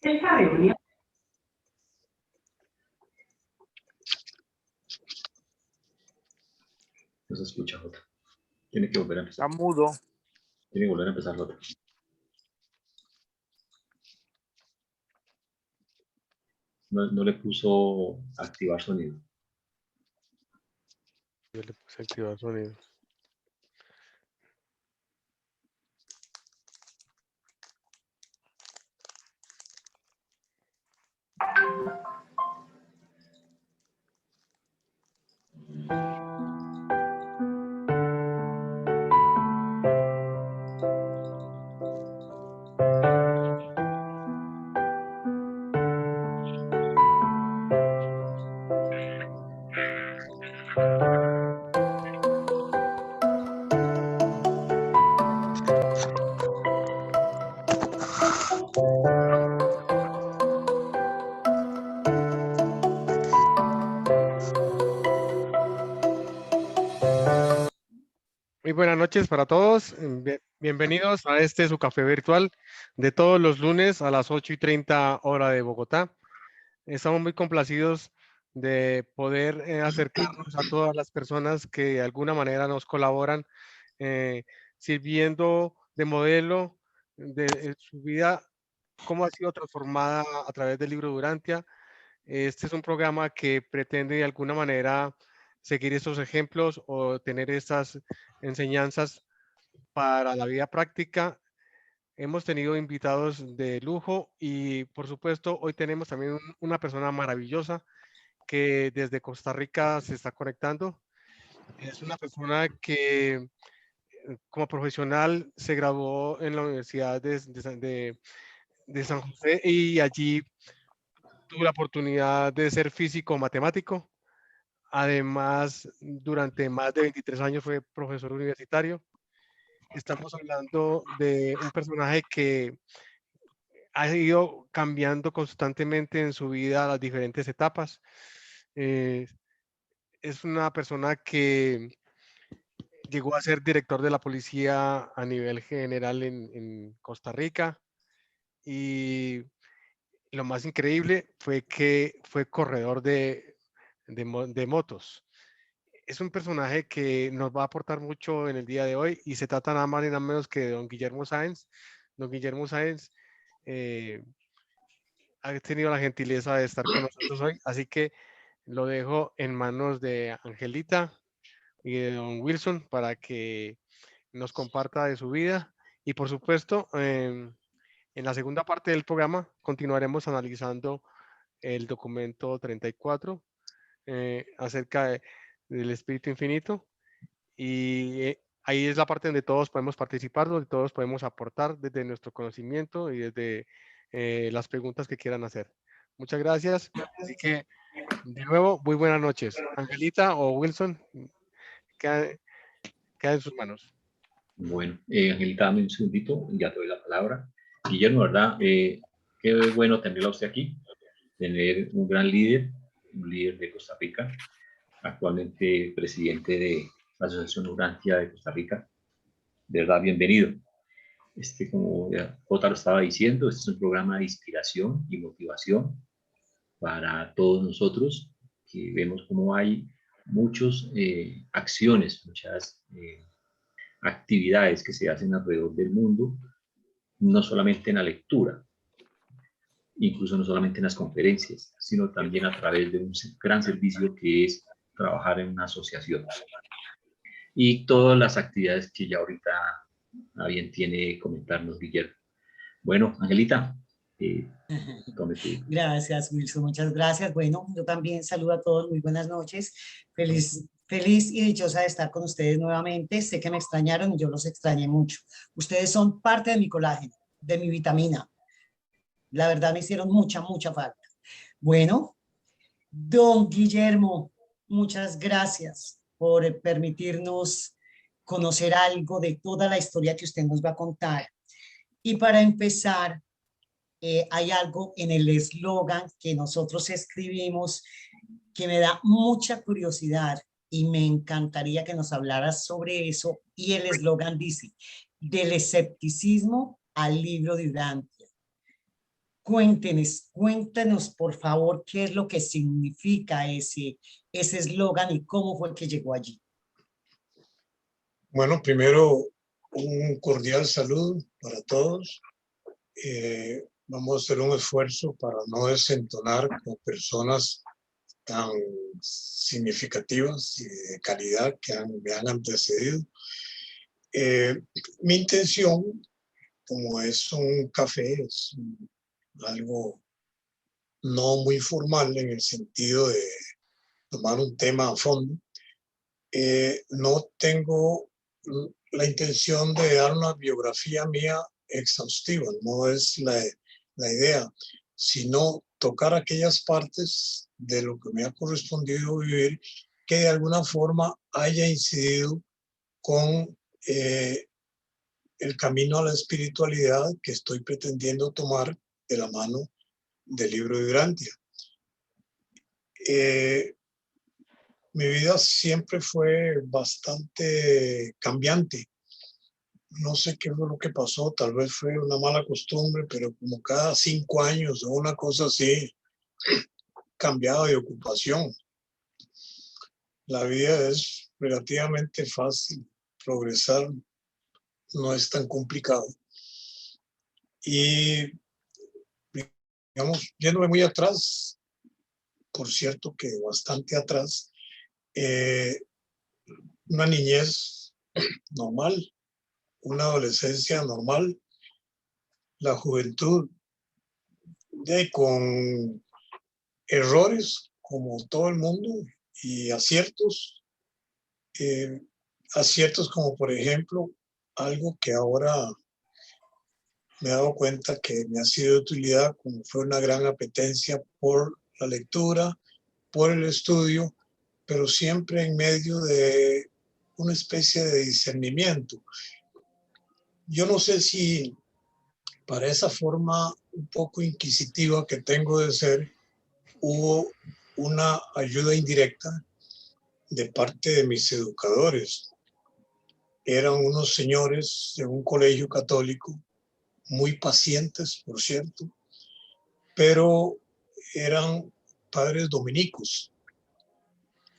Esta reunión. No se escucha, Jota. Tiene que volver a empezar. Está mudo. Tiene que volver a empezar, Jota. No le puso activar sonido. Yo le puse activar sonido. Muy buenas noches para todos. Bienvenidos a su café virtual de todos los lunes a las 8:30 hora de Bogotá. Estamos muy complacidos de poder acercarnos a todas las personas que de alguna manera nos colaboran, sirviendo de modelo de su vida, cómo ha sido transformada a través del libro Durantia. Este es un programa que pretende de alguna manera seguir estos ejemplos o tener estas enseñanzas para la vida práctica. Hemos tenido invitados de lujo y por supuesto hoy tenemos también una persona maravillosa que desde Costa Rica se está conectando. Es una persona que como profesional se graduó en la Universidad de San José y allí tuvo la oportunidad de ser físico matemático. Además, durante más de 23 años fue profesor universitario. Estamos hablando de un personaje que ha ido cambiando constantemente en su vida las diferentes etapas. Eh, es una persona que llegó a ser director de la policía a nivel general en Costa Rica y lo más increíble fue que fue corredor de motos. Es un personaje que nos va a aportar mucho en el día de hoy y se trata nada más y nada menos que de don Guillermo Sáenz. Don Guillermo Sáenz ha tenido la gentileza de estar con nosotros hoy, así que lo dejo en manos de Angelita y de don Wilson para que nos comparta de su vida y por supuesto en la segunda parte del programa continuaremos analizando el documento 34 acerca del espíritu infinito y ahí es la parte donde todos podemos participar, donde todos podemos aportar desde nuestro conocimiento y desde las preguntas que quieran hacer. Muchas gracias. Así que, de nuevo, muy buenas noches. Angelita o Wilson, queda en sus manos. Bueno, Angelita, dame un segundito, ya te doy la palabra. Guillermo, ¿verdad? Qué bueno tenerla a usted aquí, tener un gran líder, un líder de Costa Rica, actualmente presidente de la Asociación Urantia de Costa Rica. De verdad, bienvenido. Como ya Jota lo estaba diciendo, este es un programa de inspiración y motivación para todos nosotros, que vemos cómo hay muchas acciones, muchas actividades que se hacen alrededor del mundo, no solamente en la lectura, incluso no solamente en las conferencias, sino también a través de un gran servicio que es trabajar en una asociación. Y todas las actividades que ya ahorita a bien tiene comentarnos Guillermo. Bueno, Angelita, Gracias, Wilson, muchas gracias. Bueno, yo también saludo a todos, muy buenas noches. Feliz y dichosa de estar con ustedes nuevamente. Sé que me extrañaron y yo los extrañé mucho. Ustedes son parte de mi colágeno, de mi vitamina. La verdad me hicieron mucha falta. Bueno, don Guillermo, muchas gracias por permitirnos conocer algo de toda la historia que usted nos va a contar. Y para empezar, hay algo en el eslogan que nosotros escribimos que me da mucha curiosidad y me encantaría que nos hablaras sobre eso. Y el eslogan dice, del escepticismo al libro de Durantia. Cuéntenos por favor qué es lo que significa ese eslogan y cómo fue que llegó allí. Bueno, primero un cordial saludo para todos. Vamos a hacer un esfuerzo para no desentonar con personas tan significativas y de calidad que me han antecedido. Mi intención, como es un café, es algo no muy formal en el sentido de tomar un tema a fondo. No tengo la intención de dar una biografía mía exhaustiva, no es la idea, sino tocar aquellas partes de lo que me ha correspondido vivir que de alguna forma haya incidido con el camino a la espiritualidad que estoy pretendiendo tomar de la mano del libro de Urantia. Mi vida siempre fue bastante cambiante. No sé qué fue lo que pasó, tal vez fue una mala costumbre, pero como cada 5 años o una cosa así, cambiaba de ocupación. La vida es relativamente fácil, progresar no es tan complicado. Y, digamos, yéndome muy atrás, por cierto que bastante atrás, una niñez normal, una adolescencia normal, la juventud con errores como todo el mundo y aciertos. Aciertos como por ejemplo algo que ahora me he dado cuenta que me ha sido de utilidad, como fue una gran apetencia por la lectura, por el estudio, pero siempre en medio de una especie de discernimiento. Yo no sé si para esa forma un poco inquisitiva que tengo de ser, hubo una ayuda indirecta de parte de mis educadores. Eran unos señores de un colegio católico, muy pacientes, por cierto, pero eran padres dominicos.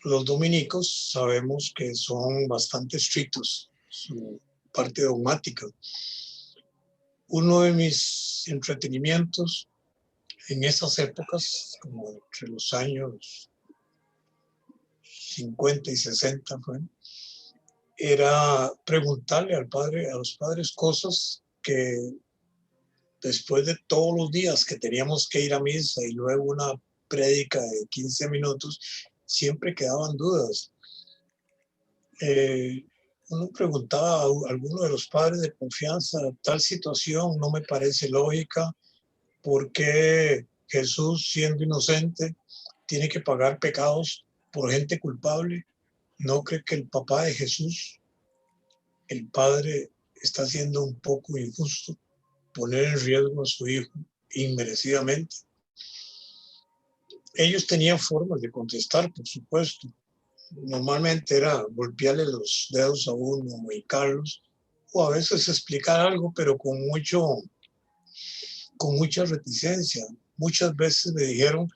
Los dominicos sabemos que son bastante estrictos, su parte dogmática. Uno de mis entretenimientos en esas épocas, como entre los años 50 y 60, era preguntarle a los padres cosas que después de todos los días que teníamos que ir a misa y luego una prédica de 15 minutos, siempre quedaban dudas. Uno preguntaba a alguno de los padres de confianza, tal situación no me parece lógica, ¿por qué Jesús, siendo inocente, tiene que pagar pecados por gente culpable? ¿No cree que el papá de Jesús, el padre, está siendo un poco injusto, poner en riesgo a su hijo inmerecidamente? Ellos tenían formas de contestar, por supuesto. Normalmente era golpearle los dedos a uno y Carlos, o a veces explicar algo, pero con mucha reticencia. Muchas veces me dijeron,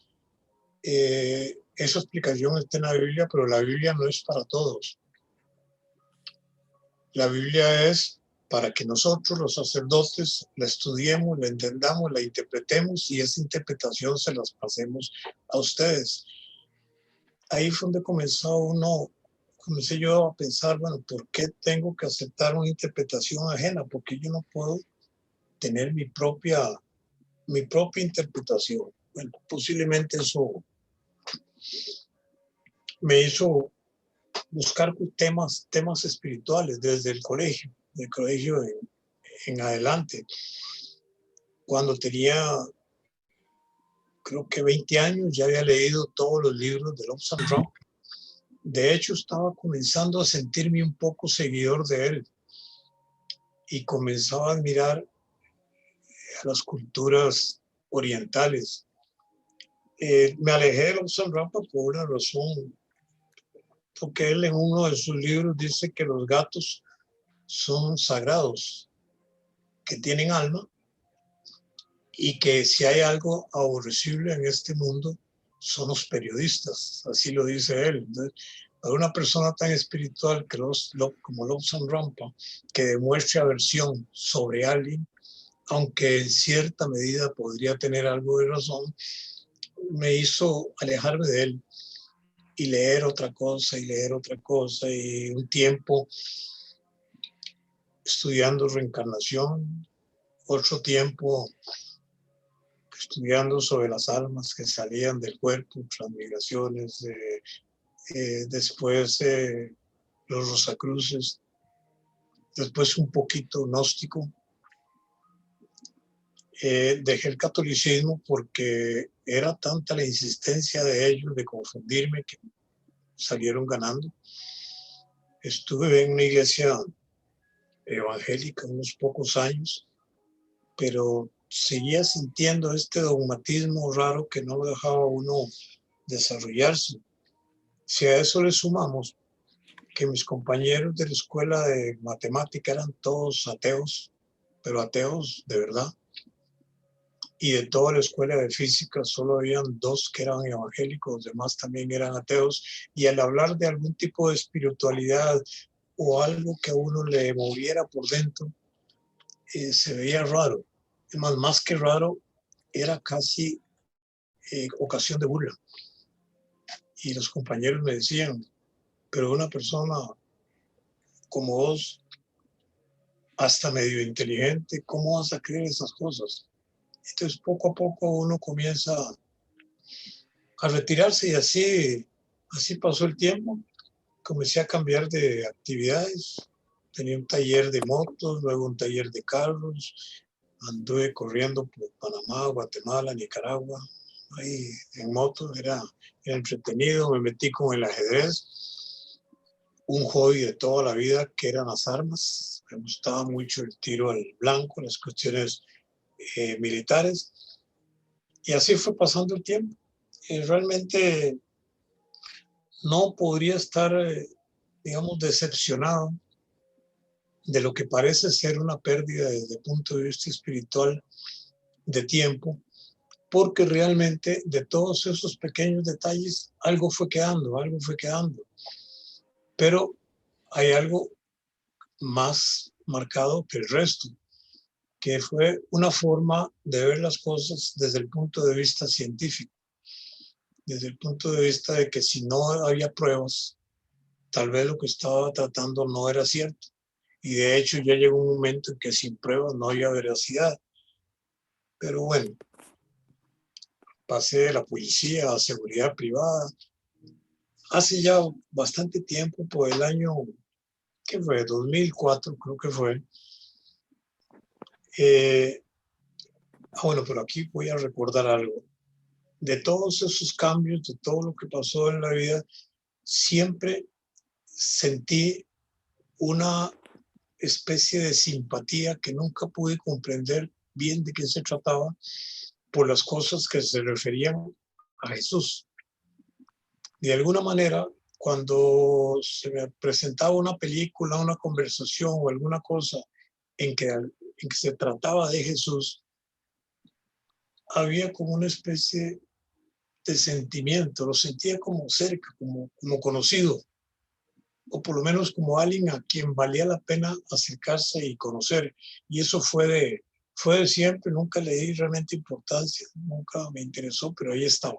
esa explicación está en la Biblia, pero la Biblia no es para todos. La Biblia es para que nosotros, los sacerdotes, la estudiemos, la entendamos, la interpretemos y esa interpretación se las pasemos a ustedes. Ahí fue donde comencé yo a pensar, bueno, ¿por qué tengo que aceptar una interpretación ajena? Porque yo no puedo tener mi propia interpretación. Bueno, posiblemente eso me hizo buscar temas espirituales desde el colegio, del colegio en adelante. Cuando tenía, creo que 20 años, ya había leído todos los libros de Lobsang Rampa. De hecho, estaba comenzando a sentirme un poco seguidor de él y comenzaba a admirar a las culturas orientales. Me alejé de Lobsang Rampa por una razón, porque él en uno de sus libros dice que los gatos son sagrados, que tienen alma, y que si hay algo aborrecible en este mundo, son los periodistas, así lo dice él. Entonces, para una persona tan espiritual como Lobsang Rampa, que demuestre aversión sobre alguien, aunque en cierta medida podría tener algo de razón, me hizo alejarme de él y leer otra cosa y leer otra cosa, y un tiempo estudiando reencarnación, otro tiempo estudiando sobre las almas que salían del cuerpo, transmigraciones, después los Rosacruces, después un poquito gnóstico. Dejé el catolicismo porque era tanta la insistencia de ellos de confundirme que salieron ganando. Estuve en una iglesia evangélica unos pocos años, pero seguía sintiendo este dogmatismo raro que no lo dejaba a uno desarrollarse. Si a eso le sumamos que mis compañeros de la escuela de matemática eran todos ateos, pero ateos de verdad, y de toda la escuela de física solo habían 2 que eran evangélicos, los demás también eran ateos, y al hablar de algún tipo de espiritualidad o algo que a uno le moviera por dentro, se veía raro. Más que raro, era casi ocasión de burla. Y los compañeros me decían, pero una persona como vos, hasta medio inteligente, ¿cómo vas a creer esas cosas? Entonces poco a poco uno comienza a retirarse, y así pasó el tiempo. Comencé a cambiar de actividades. Tenía un taller de motos, luego un taller de carros. Anduve corriendo por Panamá, Guatemala, Nicaragua. Ahí en moto era entretenido. Me metí con el ajedrez, un hobby de toda la vida que eran las armas. Me gustaba mucho el tiro al blanco, las cuestiones militares. Y así fue pasando el tiempo. Realmente no podría estar, digamos, decepcionado de lo que parece ser una pérdida desde el punto de vista espiritual de tiempo, porque realmente de todos esos pequeños detalles algo fue quedando. Pero hay algo más marcado que el resto, que fue una forma de ver las cosas desde el punto de vista científico, desde el punto de vista de que si no había pruebas, tal vez lo que estaba tratando no era cierto. Y de hecho ya llegó un momento en que sin pruebas no había veracidad. Pero bueno, pasé de la policía a seguridad privada. Hace ya bastante tiempo, por el año, ¿qué fue? 2004 creo que fue. Bueno, pero aquí voy a recordar algo. De todos esos cambios, de todo lo que pasó en la vida, siempre sentí una especie de simpatía que nunca pude comprender bien de qué se trataba, por las cosas que se referían a Jesús. De alguna manera, cuando se me presentaba una película, una conversación o alguna cosa en que se trataba de Jesús, había como una especie de sentimiento, lo sentía como cerca, como conocido, o por lo menos como alguien a quien valía la pena acercarse y conocer. Y eso fue de siempre, nunca le di realmente importancia, nunca me interesó, pero ahí estaba.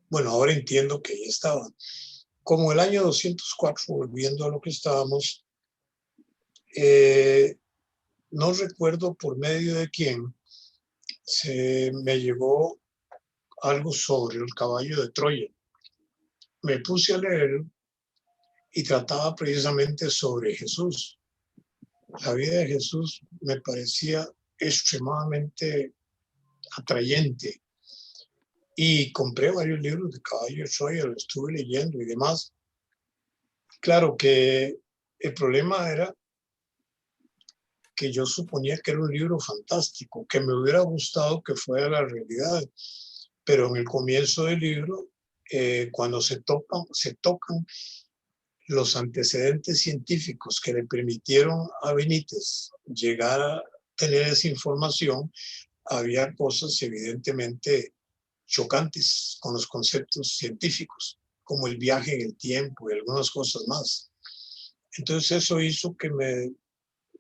Bueno, ahora entiendo que ahí estaba. Como el año 204, volviendo a lo que estábamos, no recuerdo por medio de quién, se me llegó algo sobre el caballo de Troya. Me puse a leer y trataba precisamente sobre Jesús. La vida de Jesús me parecía extremadamente atrayente, y compré varios libros de caballo de Troya, lo estuve leyendo y demás. Claro que el problema era que yo suponía que era un libro fantástico, que me hubiera gustado que fuera la realidad, pero en el comienzo del libro, cuando se tocan los antecedentes científicos que le permitieron a Benítez llegar tener esa información, había cosas evidentemente chocantes con los conceptos científicos, como el viaje en el tiempo y algunas cosas más. Entonces eso hizo que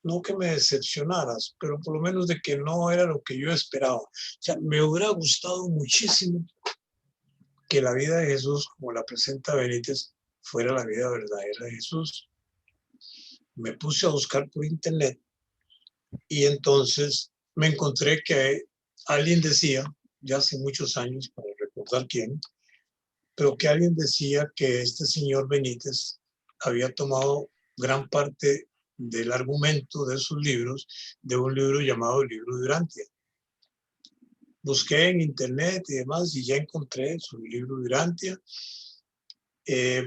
no que me decepcionaras, pero por lo menos de que no era lo que yo esperaba. O sea, me hubiera gustado muchísimo que la vida de Jesús, como la presenta Benítez, fuera la vida verdadera de Jesús. Me puse a buscar por internet y entonces me encontré que alguien decía, ya hace muchos años, para recordar quién, pero que alguien decía que este señor Benítez había tomado gran parte del argumento de sus libros de un libro llamado el libro de Urantia. Busqué en internet y demás y ya encontré su libro de Urantia.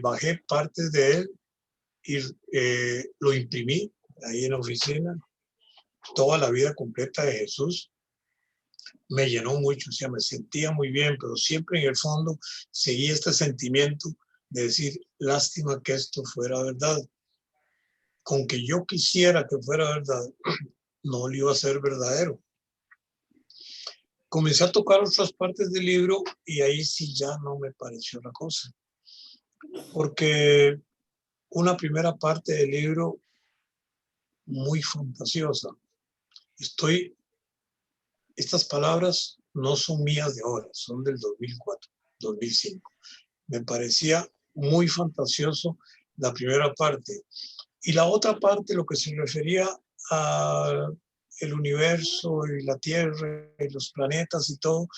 Bajé partes de él y lo imprimí ahí en la oficina. Toda la vida completa de Jesús me llenó mucho, o sea, me sentía muy bien, pero siempre en el fondo seguía este sentimiento de decir, lástima que esto fuera verdad. Con que yo quisiera que fuera verdad, no lo iba a ser verdadero. Comencé a tocar otras partes del libro y ahí sí ya no me pareció la cosa. Porque una primera parte del libro muy fantasiosa. Estas palabras no son mías de ahora, son del 2004, 2005. Me parecía muy fantasioso la primera parte. Y la otra parte, lo que se refería a el universo y la Tierra y los planetas y todo,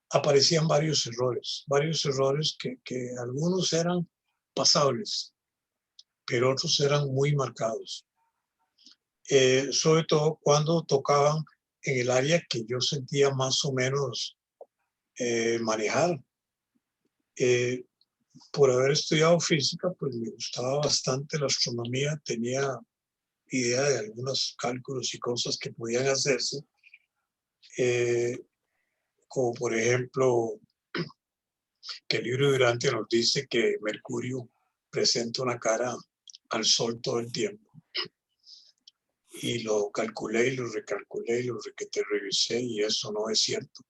aparecían varios errores que algunos eran pasables, pero otros eran muy marcados. Sobre todo cuando tocaban en el área que yo sentía más o menos manejar. Por haber estudiado física, pues me gustaba bastante la astronomía, tenía idea de algunos cálculos y cosas que podían hacerse, como por ejemplo que el libro de Urantia nos dice que Mercurio presenta una cara al Sol todo el tiempo. Y lo calculé y lo recalculé y lo requete revisé y eso no es cierto.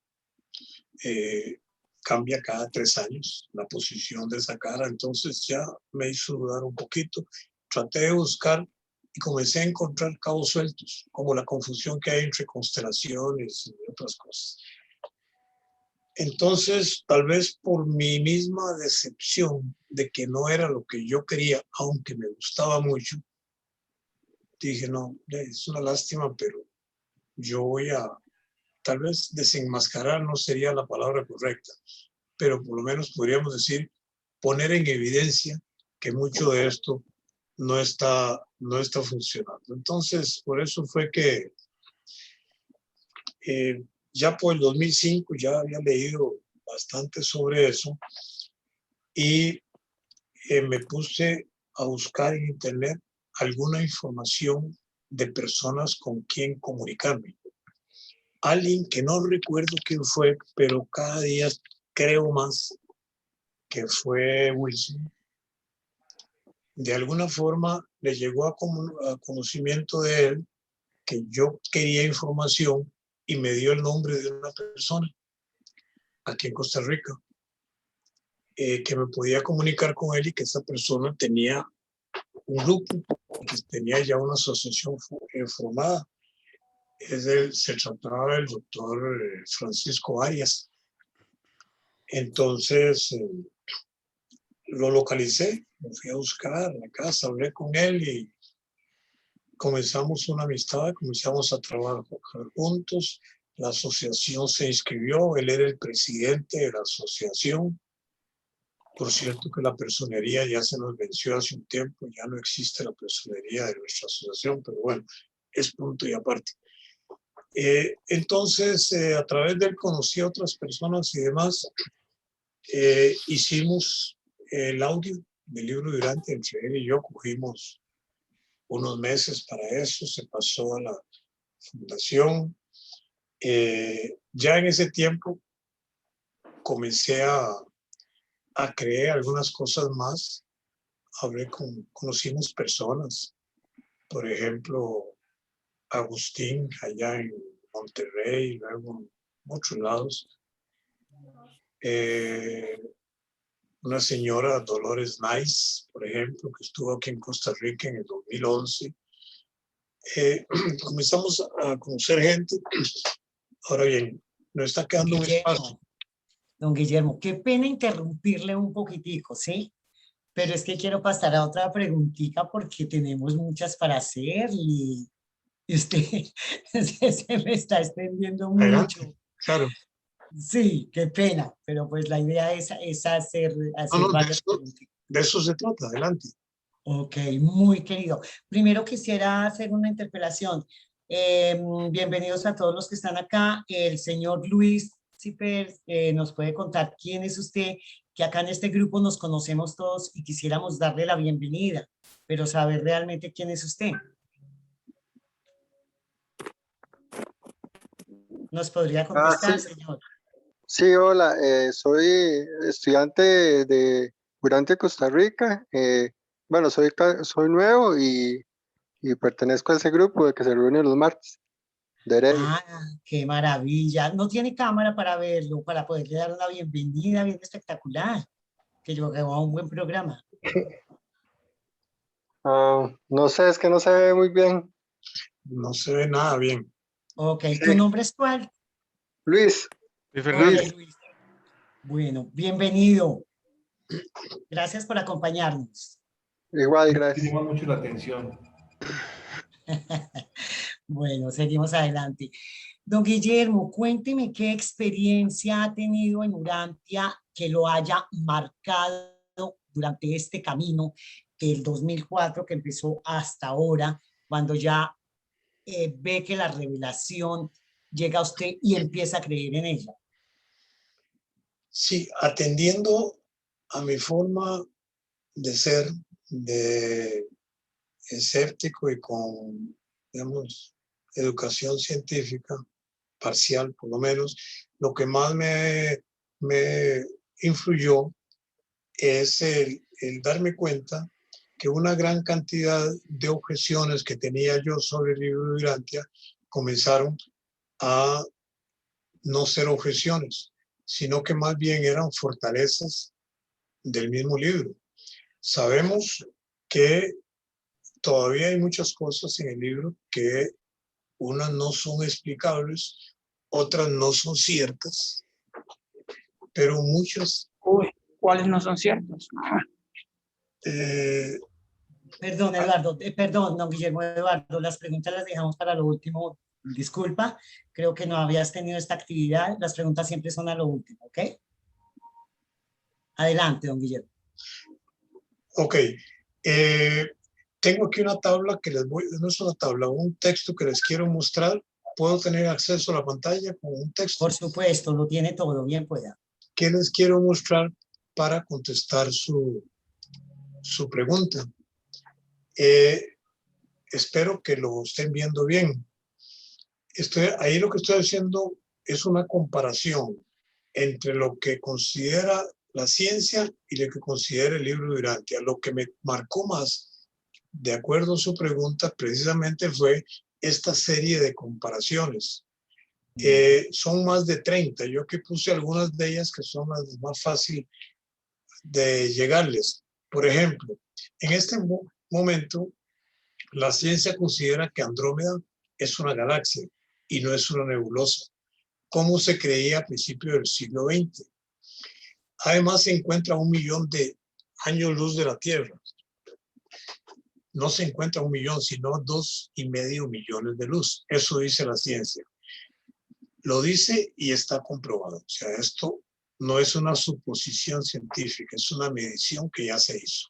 Cambia cada 3 años la posición de esa cara, entonces ya me hizo dudar un poquito. Traté de buscar y comencé a encontrar cabos sueltos, como la confusión que hay entre constelaciones y otras cosas. Entonces, tal vez por mi misma decepción de que no era lo que yo quería, aunque me gustaba mucho, dije, no, es una lástima, pero yo voy a, tal vez desenmascarar no sería la palabra correcta, pero por lo menos podríamos decir, poner en evidencia que mucho de esto no está funcionando. Entonces, por eso fue que ya por el 2005 ya había leído bastante sobre eso y me puse a buscar en internet alguna información de personas con quien comunicarme. Alguien que no recuerdo quién fue, pero cada día creo más que fue Wilson. De alguna forma le llegó a conocimiento de él que yo quería información y me dio el nombre de una persona aquí en Costa Rica que me podía comunicar con él y que esa persona tenía un grupo, que tenía ya una asociación formada. Se trataba del doctor Francisco Arias. Entonces lo localicé, lo fui a buscar a la casa, hablé con él y comenzamos una amistad, comenzamos a trabajar juntos. La asociación se inscribió, él era el presidente de la asociación. Por cierto que la personería ya se nos venció hace un tiempo, ya no existe la personería de nuestra asociación, pero bueno, es punto y aparte. Entonces, a través de él conocí a otras personas y demás, hicimos el audio del libro de Urantia, entre él y yo cogimos unos meses para eso, se pasó a la fundación. Ya en ese tiempo comencé a creer algunas cosas más, conocimos personas, por ejemplo, Agustín, allá en Monterrey, luego en muchos lados. Una señora, Dolores Nice, por ejemplo, que estuvo aquí en Costa Rica en el 2011. Comenzamos a conocer gente. Ahora bien, nos está quedando un espacio. Don Guillermo, qué pena interrumpirle un poquitico, ¿sí? Pero es que quiero pasar a otra preguntita porque tenemos muchas para hacer y usted se me está extendiendo Adelante, mucho. claro. Sí, qué pena, pero pues la idea es hacer No, varias preguntas. de eso se trata, adelante. Ok, muy querido. Primero quisiera hacer una interpelación. Bienvenidos a todos los que están acá. El señor Luis Zipper nos puede contar quién es usted, que acá en este grupo nos conocemos todos y quisiéramos darle la bienvenida, pero saber realmente quién es usted. ¿Nos podría contestar, Sí. señor? Sí, hola, soy estudiante de Urantia, Costa Rica. Bueno, soy nuevo y pertenezco a ese grupo de que se reúne los martes de Heredia. Ah, qué maravilla. No tiene cámara para verlo, para poderle dar una bienvenida bien espectacular. Que yo hago un buen programa. No sé, es que no se ve muy bien. No se ve nada bien. Ok, ¿tu nombre es cuál? Luis, De Ok, Fernando. Luis. Bueno, bienvenido. Gracias por acompañarnos. igual, gracias. Me llama mucho la atención. Bueno, seguimos adelante. Don Guillermo, cuénteme qué experiencia ha tenido en Urantia que lo haya marcado durante este camino del 2004 que empezó hasta ahora, cuando ya ve que la revelación llega a usted y empieza a creer en ella. Sí, atendiendo a mi forma de ser, de escéptico y con, digamos, educación científica parcial, por lo menos, lo que más me influyó es el darme cuenta que una gran cantidad de objeciones que tenía yo sobre el libro de Urantia comenzaron a no ser objeciones, sino que más bien eran fortalezas del mismo libro. Sabemos que todavía hay muchas cosas en el libro que unas no son explicables, otras no son ciertas, pero muchas... Uy, ¿cuáles no son ciertos? Perdón, Eduardo, perdón, don Guillermo Eduardo, las preguntas las dejamos para lo último. Disculpa, creo que no habías tenido esta actividad. Las preguntas siempre son a lo último, ¿ok? Adelante, don Guillermo. Ok. Tengo aquí una tabla que les voy, no es una tabla, un texto que les quiero mostrar. ¿Puedo tener acceso a la pantalla con un texto? Por supuesto, lo tiene todo, bien pueda. ¿Qué les quiero mostrar para contestar su pregunta? Espero que lo estén viendo bien. Ahí lo que estoy haciendo es una comparación entre lo que considera la ciencia y lo que considera el libro de Urantia. Lo que me marcó más, de acuerdo a su pregunta, precisamente fue esta serie de comparaciones. Son más de 30. Yo aquí puse algunas de ellas que son las más fáciles de llegarles. Por ejemplo, en este momento, la ciencia considera que Andrómeda es una galaxia y no es una nebulosa, como se creía a principios del siglo XX. Además, se encuentra a 1 millón de años luz de la Tierra. No se encuentra 1 millón, sino 2,5 millones de luz. Eso dice la ciencia. Lo dice y está comprobado. O sea, esto no es una suposición científica, es una medición que ya se hizo.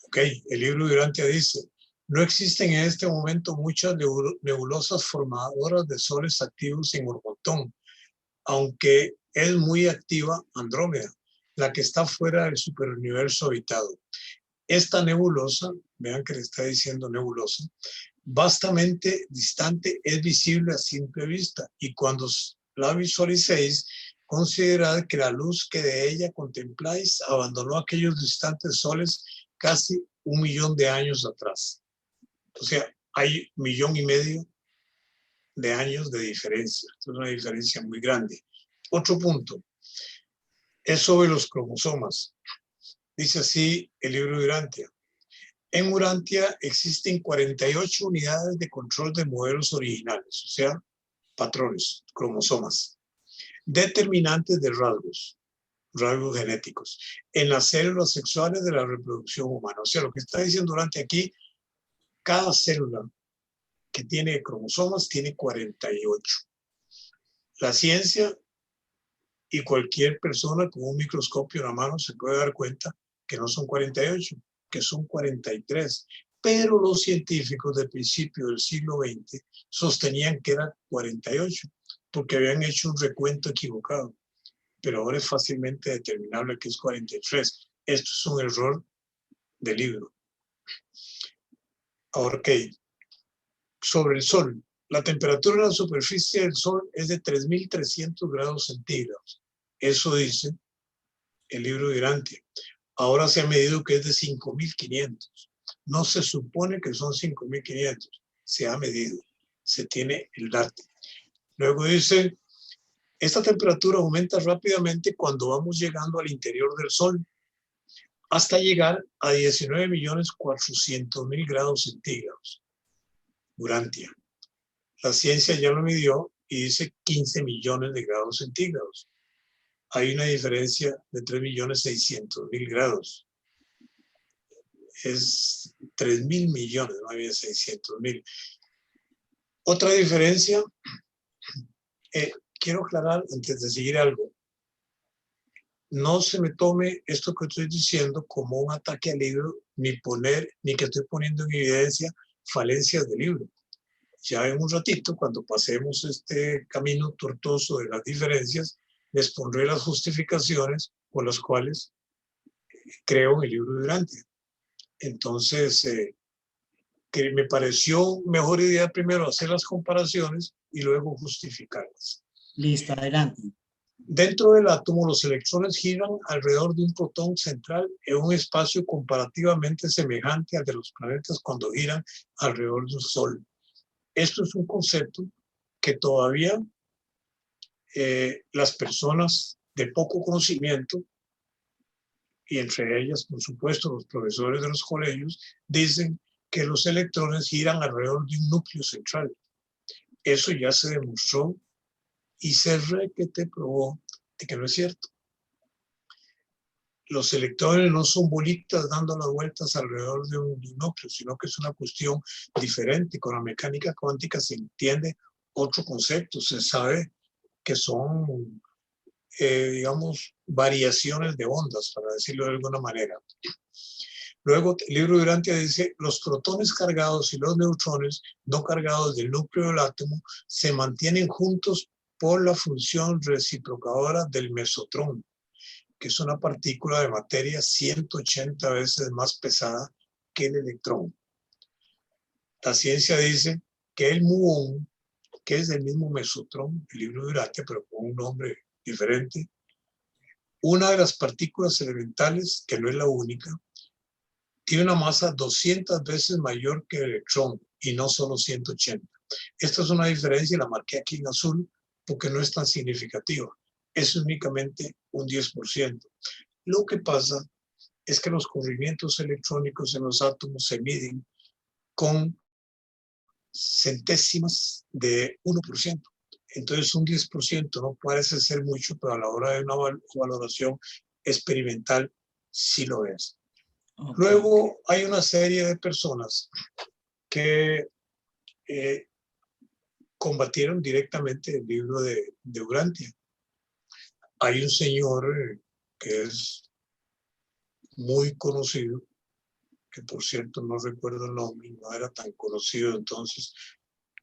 Ok, el libro de Urantia dice, no existen en este momento muchas nebulosas formadoras de soles activos en Orgotón, aunque es muy activa Andrómeda, la que está fuera del superuniverso habitado. Esta nebulosa, vean que le está diciendo nebulosa, vastamente distante, es visible a simple vista, y cuando la visualicéis, considerad que la luz que de ella contempláis abandonó aquellos distantes soles casi 1 millón de años atrás. O sea, hay 1,5 millones de años de diferencia. Esto es una diferencia muy grande. Otro punto es sobre los cromosomas. Dice así el libro de Urantia. En Urantia existen 48 unidades de control de modelos originales, o sea, patrones, cromosomas, determinantes de rasgos genéticos, en las células sexuales de la reproducción humana. O sea, lo que está diciendo Urantia aquí, cada célula que tiene cromosomas tiene 48. La ciencia y cualquier persona con un microscopio en la mano se puede dar cuenta que no son 48, que son 43. Pero los científicos del principio del siglo XX sostenían que eran 48, porque habían hecho un recuento equivocado. Pero ahora es fácilmente determinable que es 43. Esto es un error de libro. Ahora, ok. Sobre el Sol. La temperatura de la superficie del Sol es de 3.300 grados centígrados. Eso dice el libro de Urantia. Ahora se ha medido que es de 5.500. No se supone que son 5.500. Se ha medido. Se tiene el dato. Luego dice, esta temperatura aumenta rápidamente cuando vamos llegando al interior del Sol, hasta llegar a 19.400.000 grados centígrados. Urantia. La ciencia ya lo midió y dice 15 millones de grados centígrados. Hay una diferencia de 3.600.000 grados. Es 3.000 millones, no había 600.000. Otra diferencia, quiero aclarar antes de seguir algo. No se me tome esto que estoy diciendo como un ataque al libro, ni que estoy poniendo en evidencia falencias del libro. Ya en un ratito, cuando pasemos este camino tortuoso de las diferencias, les pondré las justificaciones con las cuales creo en el libro de Urantia. Entonces, que me pareció mejor idea primero hacer las comparaciones y luego justificarlas. Listo, adelante. Dentro del átomo, los electrones giran alrededor de un protón central en un espacio comparativamente semejante al de los planetas cuando giran alrededor del Sol. Esto es un concepto que todavía las personas de poco conocimiento, y entre ellas, por supuesto, los profesores de los colegios, dicen que los electrones giran alrededor de un núcleo central. Eso ya se demostró y se probó de que no es cierto. Los electrones no son bolitas dando las vueltas alrededor de un núcleo, sino que es una cuestión diferente. Con la mecánica cuántica se entiende otro concepto, se sabe que son, digamos, variaciones de ondas, para decirlo de alguna manera. Luego, el libro de Urantia dice, los protones cargados y los neutrones no cargados del núcleo del átomo se mantienen juntos por la función reciprocadora del mesotrón, que es una partícula de materia 180 veces más pesada que el electrón. La ciencia dice que el muón, que es del mismo mesotrón, el libro de Urantia, pero con un nombre diferente, una de las partículas elementales, que no es la única, tiene una masa 200 veces mayor que el electrón y no solo 180. Esta es una diferencia y la marqué aquí en azul porque no es tan significativa. Es únicamente un 10%. Lo que pasa es que los corrimientos electrónicos en los átomos se miden con centésimas de 1%. Entonces un 10% no parece ser mucho, pero a la hora de una valoración experimental sí lo es. Okay. Luego hay una serie de personas que combatieron directamente el libro de Urantia. Hay un señor que es muy conocido, que por cierto no recuerdo el nombre, no era tan conocido entonces,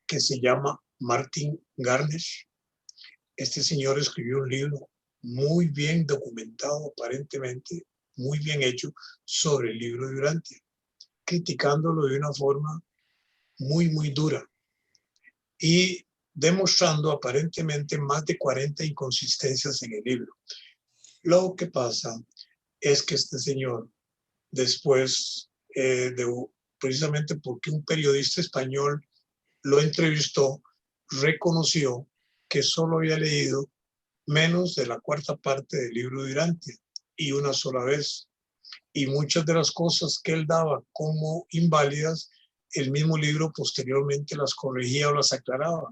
que se llama Martin Gardner. Este señor escribió un libro muy bien documentado, aparentemente muy bien hecho, sobre el libro de Urantia, criticándolo de una forma muy, muy dura y demostrando aparentemente más de 40 inconsistencias en el libro. Lo que pasa es que este señor, después de precisamente porque un periodista español lo entrevistó, reconoció que solo había leído menos de la cuarta parte del libro de Urantia y una sola vez. Y muchas de las cosas que él daba como inválidas, el mismo libro posteriormente las corregía o las aclaraba.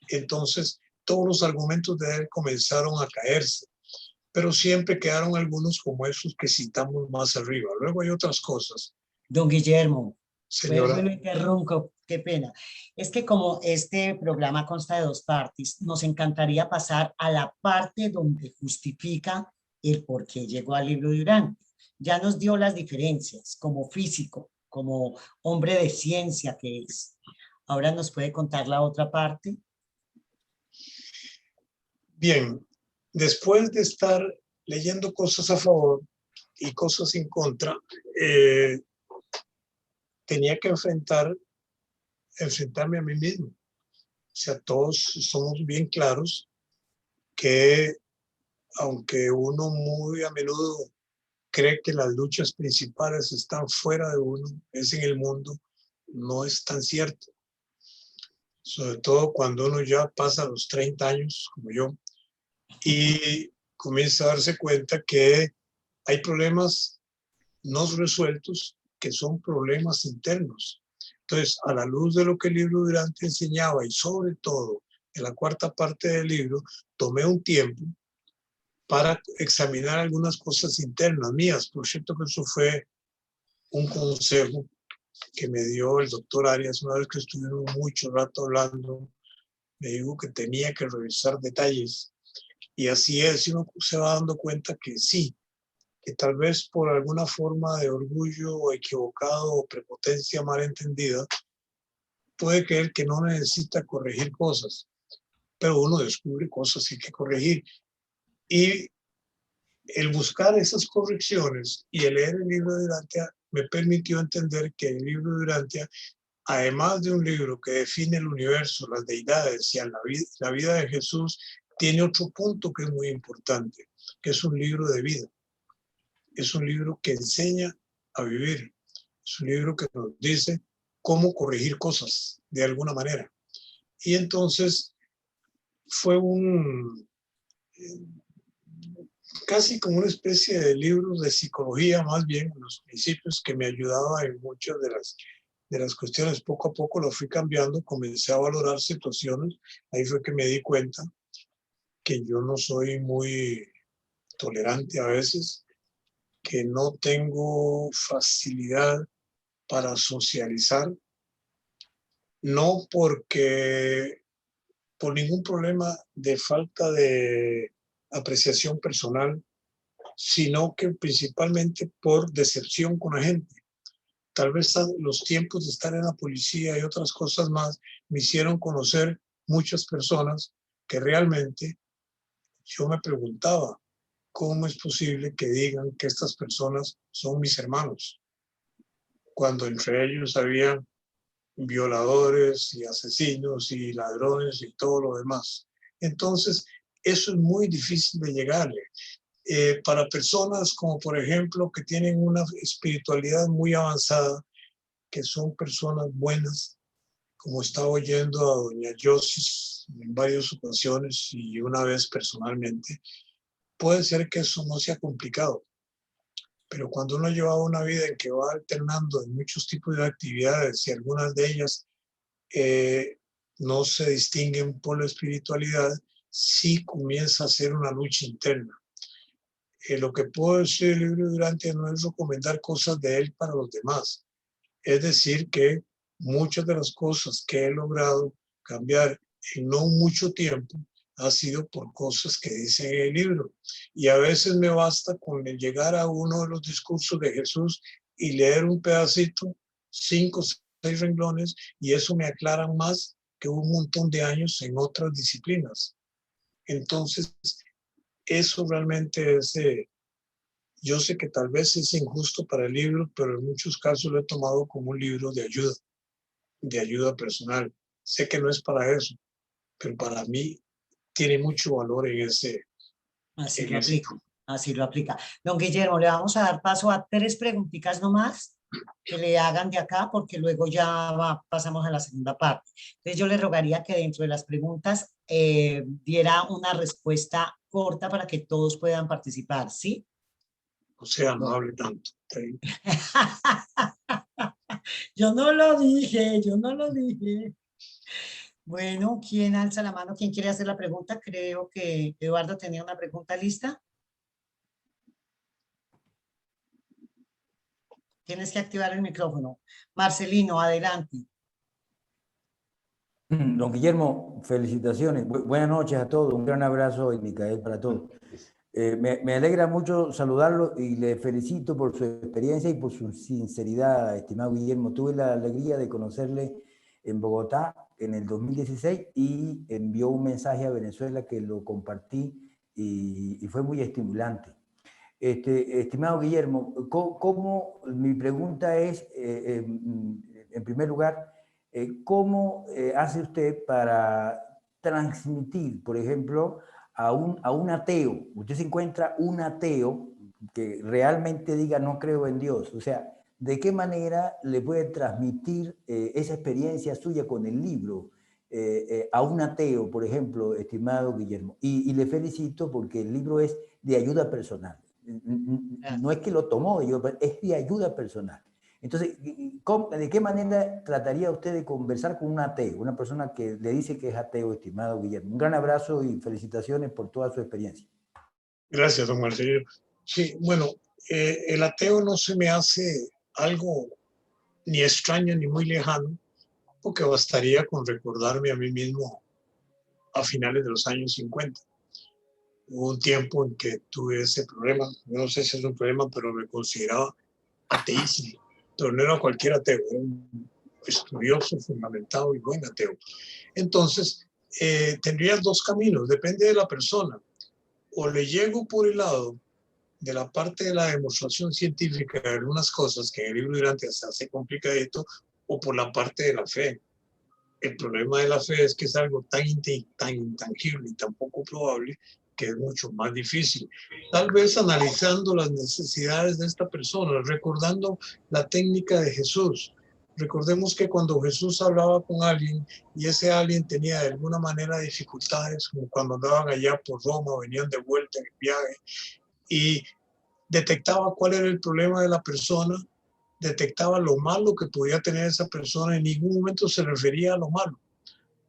Entonces, todos los argumentos de él comenzaron a caerse, pero siempre quedaron algunos como esos que citamos más arriba. Luego hay otras cosas. Don Guillermo, Señora. vuelvo y lo interrumpo, qué pena. Es que como este programa consta de 2 partes, nos encantaría pasar a la parte donde justifica el por qué llegó al libro de Urantia. Ya nos dio las diferencias como físico, como hombre de ciencia que es. Ahora nos puede contar la otra parte. Bien, después de estar leyendo cosas a favor y cosas en contra, tenía que enfrentarme a mí mismo. O sea, todos somos bien claros que aunque uno muy a menudo cree que las luchas principales están fuera de uno, es en el mundo, no es tan cierto. Sobre todo cuando uno ya pasa los 30 años, como yo, y comienza a darse cuenta que hay problemas no resueltos que son problemas internos. Entonces, a la luz de lo que el libro de Urantia enseñaba y sobre todo en la cuarta parte del libro, tomé un tiempo para examinar algunas cosas internas mías. Por cierto que eso fue un consejo que me dio el doctor Arias una vez que estuvimos mucho rato hablando. Me dijo que tenía que revisar detalles. Y así es, y uno se va dando cuenta que sí, que tal vez por alguna forma de orgullo equivocado o prepotencia mal entendida, puede creer que no necesita corregir cosas, pero uno descubre cosas que hay que corregir. Y el buscar esas correcciones y el leer el libro de Urantia me permitió entender que el libro de Urantia, además de un libro que define el universo, las deidades y la vida de Jesús, tiene otro punto que es muy importante, que es un libro de vida. Es un libro que enseña a vivir. Es un libro que nos dice cómo corregir cosas de alguna manera. Y entonces fue casi como una especie de libro de psicología, más bien, en los principios, que me ayudaba en muchas de las cuestiones. Poco a poco lo fui cambiando, comencé a valorar situaciones. Ahí fue que me di cuenta que yo no soy muy tolerante a veces, que no tengo facilidad para socializar, no porque por ningún problema de falta de apreciación personal, sino que principalmente por decepción con la gente. Tal vez los tiempos de estar en la policía y otras cosas más me hicieron conocer muchas personas que realmente yo me preguntaba, ¿cómo es posible que digan que estas personas son mis hermanos? Cuando entre ellos había violadores y asesinos y ladrones y todo lo demás. Entonces, eso es muy difícil de llegarle. Para personas como por ejemplo que tienen una espiritualidad muy avanzada, que son personas buenas, como estaba oyendo a doña Josis en varias ocasiones y una vez personalmente, puede ser que eso no sea complicado. Pero cuando uno lleva una vida en que va alternando en muchos tipos de actividades y algunas de ellas no se distinguen por la espiritualidad, sí comienza a ser una lucha interna. Lo que puedo decir del libro de Urantia no es recomendar cosas de él para los demás. Es decir, que muchas de las cosas que he logrado cambiar en no mucho tiempo ha sido por cosas que dice en el libro. Y a veces me basta con llegar a uno de los discursos de Jesús y leer un pedacito, 5 o 6 renglones, y eso me aclara más que un montón de años en otras disciplinas. Entonces, eso realmente es, yo sé que tal vez es injusto para el libro, pero en muchos casos lo he tomado como un libro de ayuda personal. Sé que no es para eso, pero para mí tiene mucho valor en ese. Así lo aplica, así lo aplica. Don Guillermo, le vamos a dar paso a 3 preguntitas nomás que le hagan de acá, porque luego ya pasamos a la segunda parte. Entonces yo le rogaría que dentro de las preguntas diera una respuesta corta para que todos puedan participar, ¿sí? O sea, no hable tanto. ¿Sí? Yo no lo dije, yo no lo dije. Bueno, ¿quién alza la mano? ¿Quién quiere hacer la pregunta? Creo que Eduardo tenía una pregunta lista. Tienes que activar el micrófono. Marcelino, adelante. Don Guillermo, felicitaciones. Buenas noches a todos. Un gran abrazo y Micael para todos. Me alegra mucho saludarlo y le felicito por su experiencia y por su sinceridad, estimado Guillermo. Tuve la alegría de conocerle en Bogotá en el 2016 y envió un mensaje a Venezuela que lo compartí y fue muy estimulante. Estimado Guillermo, mi pregunta es, en primer lugar, ¿cómo hace usted para transmitir, por ejemplo, a un ateo? Usted se encuentra un ateo que realmente diga no creo en Dios. O sea, ¿de qué manera le puede transmitir esa experiencia suya con el libro a un ateo, por ejemplo, estimado Guillermo? Y le felicito porque el libro es de ayuda personal. No es que lo tomó, es de ayuda personal. Entonces, ¿de qué manera trataría usted de conversar con un ateo, una persona que le dice que es ateo, estimado Guillermo? Un gran abrazo y felicitaciones por toda su experiencia. Gracias, don Marcelino. Sí, bueno, el ateo no se me hace algo ni extraño ni muy lejano, porque bastaría con recordarme a mí mismo a finales de los años 50. Hubo un tiempo en que tuve ese problema, no sé si es un problema, pero me consideraba ateísmo, pero no era cualquier ateo, era un estudioso, fundamentado y buen ateo. Entonces, tendrías dos caminos, depende de la persona. O le llego por el lado de la parte de la demostración científica de algunas cosas que en el libro durante se hace complicadito, o por la parte de la fe. El problema de la fe es que es algo tan intangible y tan poco probable que es mucho más difícil. Tal vez analizando las necesidades de esta persona, recordando la técnica de Jesús. Recordemos que cuando Jesús hablaba con alguien y ese alguien tenía de alguna manera dificultades, como cuando andaban allá por Roma, venían de vuelta en el viaje, y detectaba cuál era el problema de la persona, detectaba lo malo que podía tener esa persona, en ningún momento se refería a lo malo,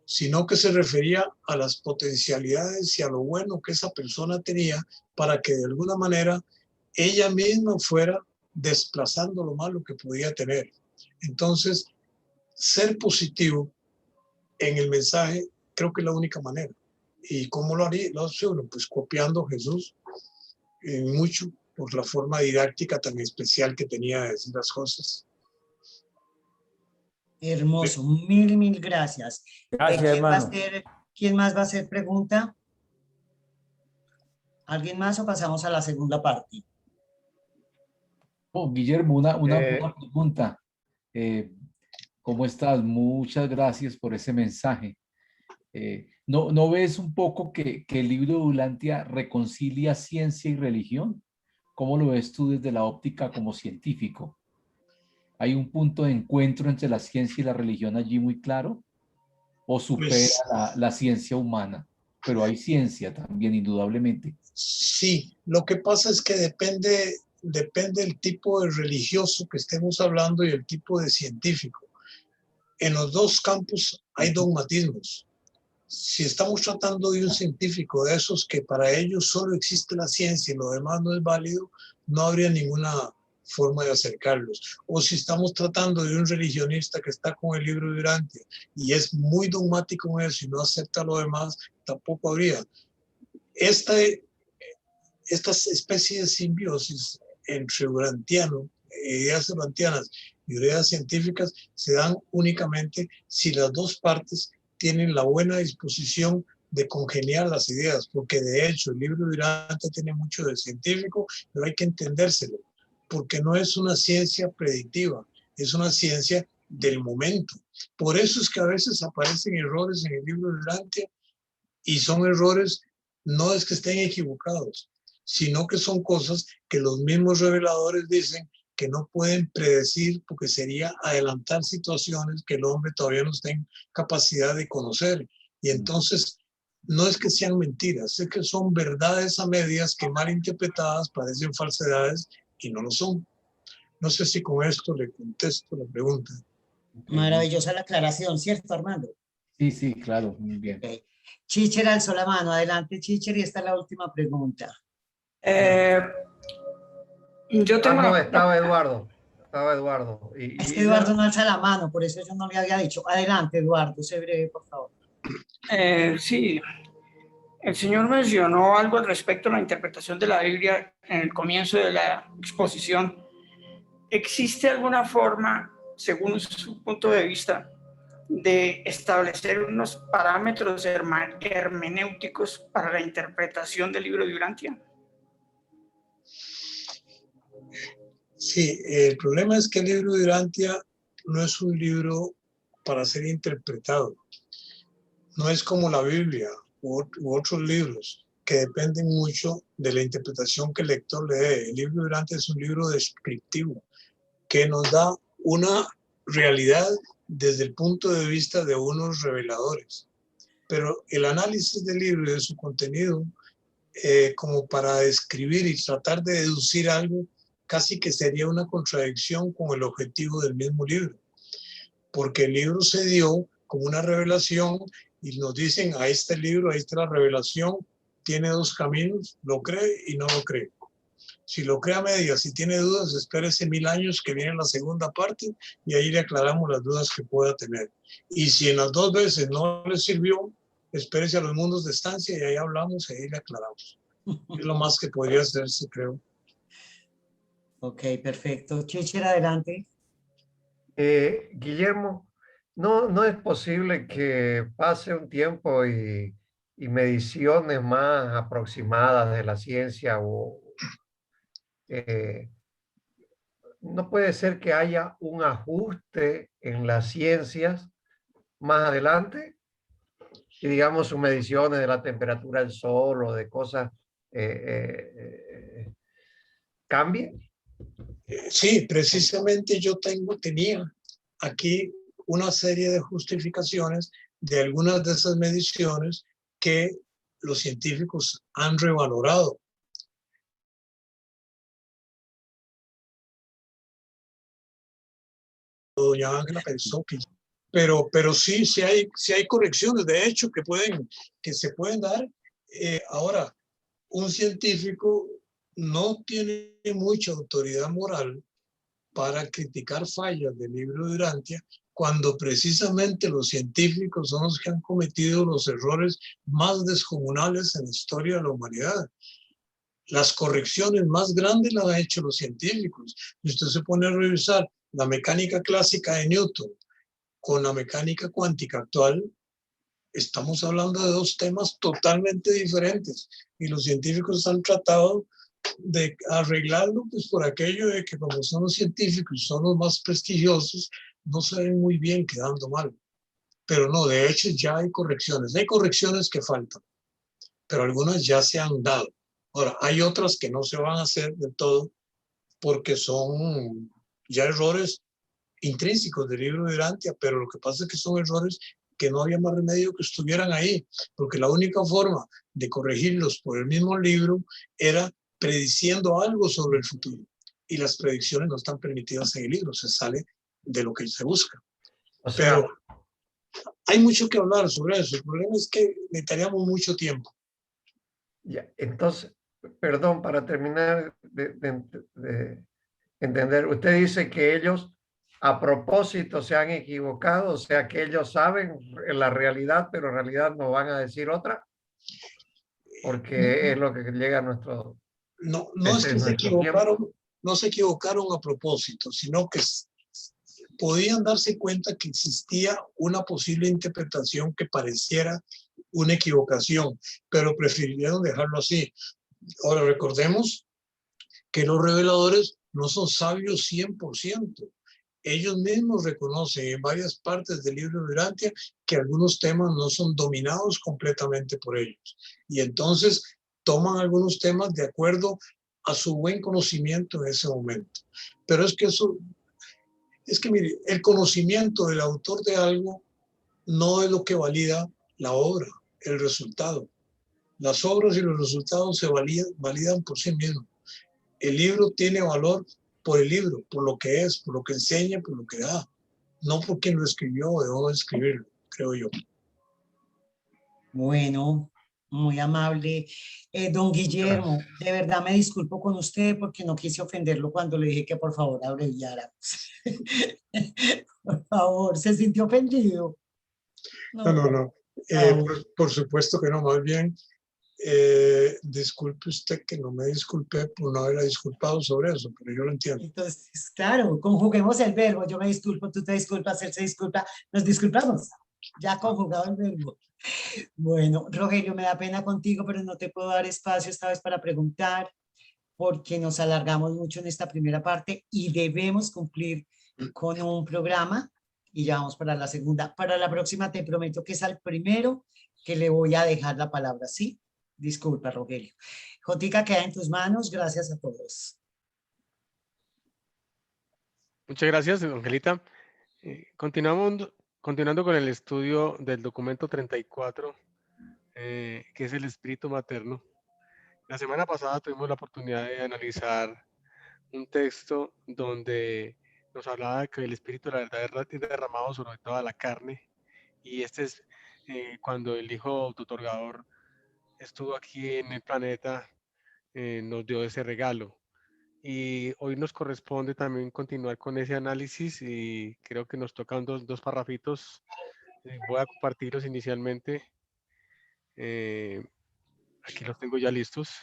sino que se refería a las potencialidades y a lo bueno que esa persona tenía para que de alguna manera ella misma fuera desplazando lo malo que podía tener. Entonces, ser positivo en el mensaje creo que es la única manera. ¿Y cómo lo haría? Lo hace uno, pues copiando a Jesús en mucho, por la forma didáctica tan especial que tenía de decir las cosas. Hermoso, mil gracias. Gracias, hermano. ¿Quién más va a hacer pregunta? ¿Alguien más o pasamos a la segunda parte? Oh, Guillermo, una pregunta. ¿Cómo estás? Muchas gracias por ese mensaje. ¿No ves un poco que el libro de Ulantia reconcilia ciencia y religión? ¿Cómo lo ves tú desde la óptica como científico? ¿Hay un punto de encuentro entre la ciencia y la religión allí muy claro? ¿O supera la ciencia humana? Pero hay ciencia también, indudablemente. Sí, lo que pasa es que depende del tipo de religioso que estemos hablando y el tipo de científico. En los dos campos hay dogmatismos. Si estamos tratando de un científico de esos que para ellos solo existe la ciencia y lo demás no es válido, no habría ninguna forma de acercarlos. O si estamos tratando de un religionista que está con el libro de Urantia y es muy dogmático en eso y no acepta lo demás, tampoco habría. Estas especies de simbiosis entre urantiano, ideas urantianas y ideas científicas se dan únicamente si las dos partes tienen la buena disposición de congeniar las ideas, porque de hecho el libro de Urantia tiene mucho de científico, pero hay que entendérselo, porque no es una ciencia predictiva, es una ciencia del momento. Por eso es que a veces aparecen errores en el libro de Urantia, y son errores, no es que estén equivocados, sino que son cosas que los mismos reveladores dicen que no pueden predecir porque sería adelantar situaciones que el hombre todavía no está en capacidad de conocer. Y entonces no es que sean mentiras, es que son verdades a medias que mal interpretadas parecen falsedades y no lo son. No sé si con esto le contesto la pregunta. Maravillosa la aclaración, ¿cierto, Armando? Sí, sí, claro, muy bien. Okay. Chicher alzó la mano. Adelante, Chicher, y esta es la última pregunta. Yo tengo no, estaba Eduardo. Estaba Eduardo. Es que Eduardo no alza la mano, por eso yo no le había dicho. Adelante, Eduardo, sé breve, por favor. Sí, el señor mencionó algo al respecto de la interpretación de la Biblia en el comienzo de la exposición. ¿Existe alguna forma, según su punto de vista, de establecer unos parámetros hermenéuticos para la interpretación del libro de Urantia? Sí, el problema es que el libro de Urantia no es un libro para ser interpretado. No es como la Biblia u otros libros que dependen mucho de la interpretación que el lector le dé. El libro de Urantia es un libro descriptivo que nos da una realidad desde el punto de vista de unos reveladores. Pero el análisis del libro y de su contenido, como para describir y tratar de deducir algo, casi que sería una contradicción con el objetivo del mismo libro. Porque el libro se dio como una revelación y nos dicen, ahí está el libro, ahí está la revelación, tiene dos caminos, lo cree y no lo cree. Si lo cree a medias, si tiene dudas, espérese 1000 años que viene la segunda parte y ahí le aclaramos las dudas que pueda tener. Y si en las 2 veces no le sirvió, espérese a los mundos de estancia y ahí hablamos y ahí le aclaramos. Es lo más que podría hacerse, creo. Ok, perfecto. Chicher, adelante. Guillermo, no es posible que pase un tiempo y mediciones más aproximadas de la ciencia no puede ser que haya un ajuste en las ciencias más adelante y digamos sus mediciones de la temperatura del sol o de cosas cambien. Sí, precisamente yo tenía aquí una serie de justificaciones de algunas de esas mediciones que los científicos han revalorado. Doña Ángela pensó que... Pero sí hay correcciones, de hecho, que se pueden dar. Ahora, un científico no tiene mucha autoridad moral para criticar fallas del libro de Urantia cuando precisamente los científicos son los que han cometido los errores más descomunales en la historia de la humanidad. Las correcciones más grandes las han hecho los científicos. Si usted se pone a revisar la mecánica clásica de Newton con la mecánica cuántica actual, estamos hablando de 2 temas totalmente diferentes y los científicos han tratado de arreglarlo pues por aquello de que como son los científicos, son los más prestigiosos, no se ven muy bien quedando mal. Pero no, de hecho ya hay correcciones que faltan, pero algunas ya se han dado. Ahora, hay otras que no se van a hacer del todo porque son ya errores intrínsecos del libro de Urantia, pero lo que pasa es que son errores que no había más remedio que estuvieran ahí, porque la única forma de corregirlos por el mismo libro era prediciendo algo sobre el futuro. Y las predicciones no están permitidas en el libro, se sale de lo que se busca. O sea, pero hay mucho que hablar sobre eso. El problema es que necesitaríamos mucho tiempo. Ya, entonces, perdón, para terminar de entender, usted dice que ellos a propósito se han equivocado, o sea que ellos saben la realidad, pero en realidad no van a decir otra, porque es lo que llega a nuestro... No es que se equivocaron, no se equivocaron a propósito, sino que podían darse cuenta que existía una posible interpretación que pareciera una equivocación, pero prefirieron dejarlo así. Ahora recordemos que los reveladores no son sabios 100%. Ellos mismos reconocen en varias partes del libro de Urantia que algunos temas no son dominados completamente por ellos. Y entonces toman algunos temas de acuerdo a su buen conocimiento en ese momento. Pero es que mire, el conocimiento del autor de algo no es lo que valida la obra, el resultado. Las obras y los resultados se validan por sí mismos. El libro tiene valor por el libro, por lo que es, por lo que enseña, por lo que da, no por quien lo escribió o dejó de escribirlo, creo yo. Bueno, muy amable. Don Guillermo, de verdad me disculpo con usted porque no quise ofenderlo cuando le dije que por favor abreviara. Por favor, ¿se sintió ofendido? No. Ah, Por supuesto que no, más bien, disculpe usted que no me disculpé por no haberla disculpado sobre eso, pero yo lo entiendo. entonces, claro, conjuguemos el verbo. Yo me disculpo, tú te disculpas, él se disculpa, nos disculpamos. Ya conjugado el verbo. Bueno, Rogelio, me da pena contigo, pero no te puedo dar espacio esta vez para preguntar porque nos alargamos mucho en esta primera parte y debemos cumplir con un programa y ya vamos para la segunda. Para la próxima te prometo que es al primero que le voy a dejar la palabra, ¿sí? Disculpa, Rogelio. Jotica, queda en tus manos. Gracias a todos. Muchas gracias, Angelita. Continuando con el estudio del documento 34, que es el espíritu materno. La semana pasada tuvimos la oportunidad de analizar un texto donde nos hablaba de que el espíritu de la verdad es derramado sobre toda la carne, y este es cuando el Hijo Autotorgador estuvo aquí en el planeta, nos dio ese regalo. Y hoy nos corresponde también continuar con ese análisis y creo que nos tocan dos parrafitos. Voy a compartirlos inicialmente. Aquí los tengo ya listos.